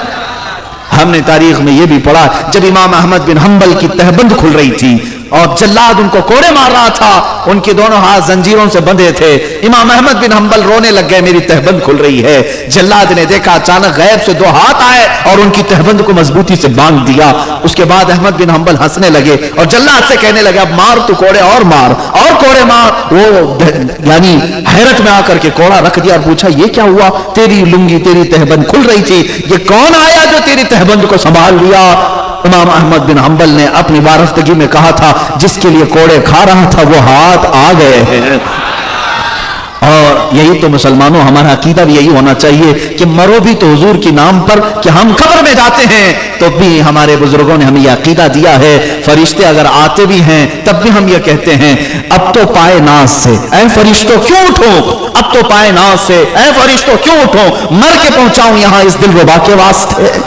B: ہم نے تاریخ میں یہ بھی پڑھا جب امام احمد بن حنبل کی تہبند کھل رہی تھی اور جلاد ان کو کوڑے مار رہا تھا، ان کے دونوں ہاتھ زنجیروں سے بندھے تھے، امام احمد بن حنبل رونے لگ گئے میری تہبند کھل رہی ہے۔ جلاد نے دیکھا اچانک غیب سے 2 ہاتھ آئے اور ان کی تہبند کو مضبوطی سے باندھ دیا۔ اس کے بعد احمد بن حنبل ہنسنے لگے اور جلاد سے کہنے لگے اب مار تو کوڑے اور مار اور کوڑے مار۔ وہ یعنی حیرت میں آ کر کے کوڑا رکھ دیا اور پوچھا یہ کیا ہوا، تیری لنگی تیری تہبند کھل رہی تھی، یہ کون آیا جو تیری تہبند کو سنبھال لیا؟ امام احمد بن حنبل نے اپنی وارفتگی میں کہا تھا جس کے لیے کوڑے کھا رہا تھا وہ ہاتھ آ گئے ہیں۔ اور یہی تو مسلمانوں ہمارا عقیدہ بھی یہی ہونا چاہیے کہ مرو بھی تو حضور کے نام پر، کہ ہم قبر میں جاتے ہیں تو بھی ہمارے بزرگوں نے ہمیں یہ عقیدہ دیا ہے، فرشتے اگر آتے بھی ہیں تب بھی ہم یہ کہتے ہیں اب تو پائے ناز سے اے فرشتوں کیوں اٹھو، اب تو پائے ناز سے اے فرشتوں کیوں اٹھو، مر کے پہنچاؤں یہاں اس دل ربا کے واسطے۔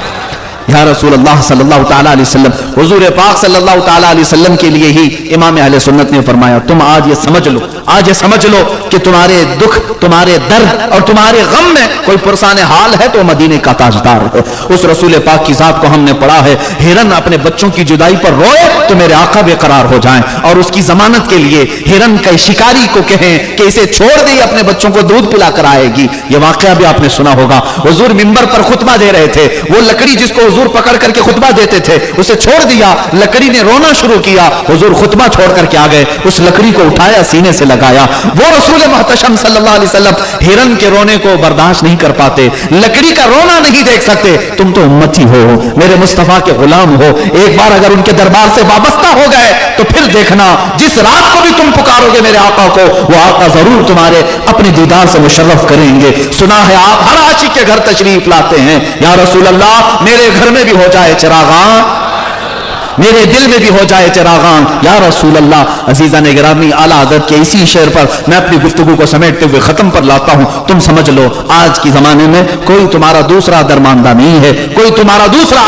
B: یا رسول اللہ صلی اللہ تعالیٰ علیہ وسلم، حضور پاک صلی اللہ تعالیٰ علیہ وسلم کے لیے ہی امام اہل سنت نے فرمایا تم آج یہ سمجھ لو، آج یہ سمجھ لو کہ تمہارے دکھ، تمہارے درد اور تمہارے غم میں کوئی پرسان حال ہے تو مدینے کا تاجدار ہے۔ اس رسول پاک کی ذات کو ہم نے پڑھا ہے، ہرن اپنے بچوں کی جدائی پر روئے تو میرے آقا بے قرار ہو جائیں، اور اس کی ضمانت کے لیے ہرن کے شکاری کو کہیں کہ اسے چھوڑ دے اپنے بچوں کو دودھ پلا کر آئے گی۔ یہ واقعہ بھی آپ نے سنا ہوگا، حضور منبر پر خطبہ دے رہے تھے، وہ لکڑی جس کو حضور پکڑ کر کے خطبہ دیتے تھے اسے چھوڑ دیا، لکڑی نے رونا شروع کیا، حضور خطبہ چھوڑ کر کے آ گئے، اس لکڑی کو اٹھایا سینے سے لگایا۔ وہ رسول محتشم صلی اللہ علیہ وسلم ہرن کے رونے کو برداشت نہیں کر پاتے، لکڑی کا رونا نہیں دیکھ سکتے۔ تم تو امتی ہو، میرے مصطفیٰ کے غلام ہو، ایک بار اگر ان کے دربار سے وابستہ ہو گئے تو پھر دیکھنا جس رات کو بھی تم پکارو گے میرے آقا کو، وہ آقا ضرور تمہارے اپنے دیدار سے مشرف کریں گے۔ سنا ہے آپ ہر عاشق کے گھر تشریف لاتے ہیں، یا رسول اللہ میرے گھر میں بھی ہو جائے چراغاں، میرے دل میں بھی ہو جائے چراغاں، یا رسول اللہ۔ عزیزان گرامی، اعلیٰ حضرت کے اسی شعر پر میں اپنی گفتگو کو سمیٹتے ہوئے ختم پر لاتا ہوں۔ تم سمجھ لو آج کی زمانے میں کوئی تمہارا دوسرا درماندہ نہیں ہے، کوئی تمہارا دوسرا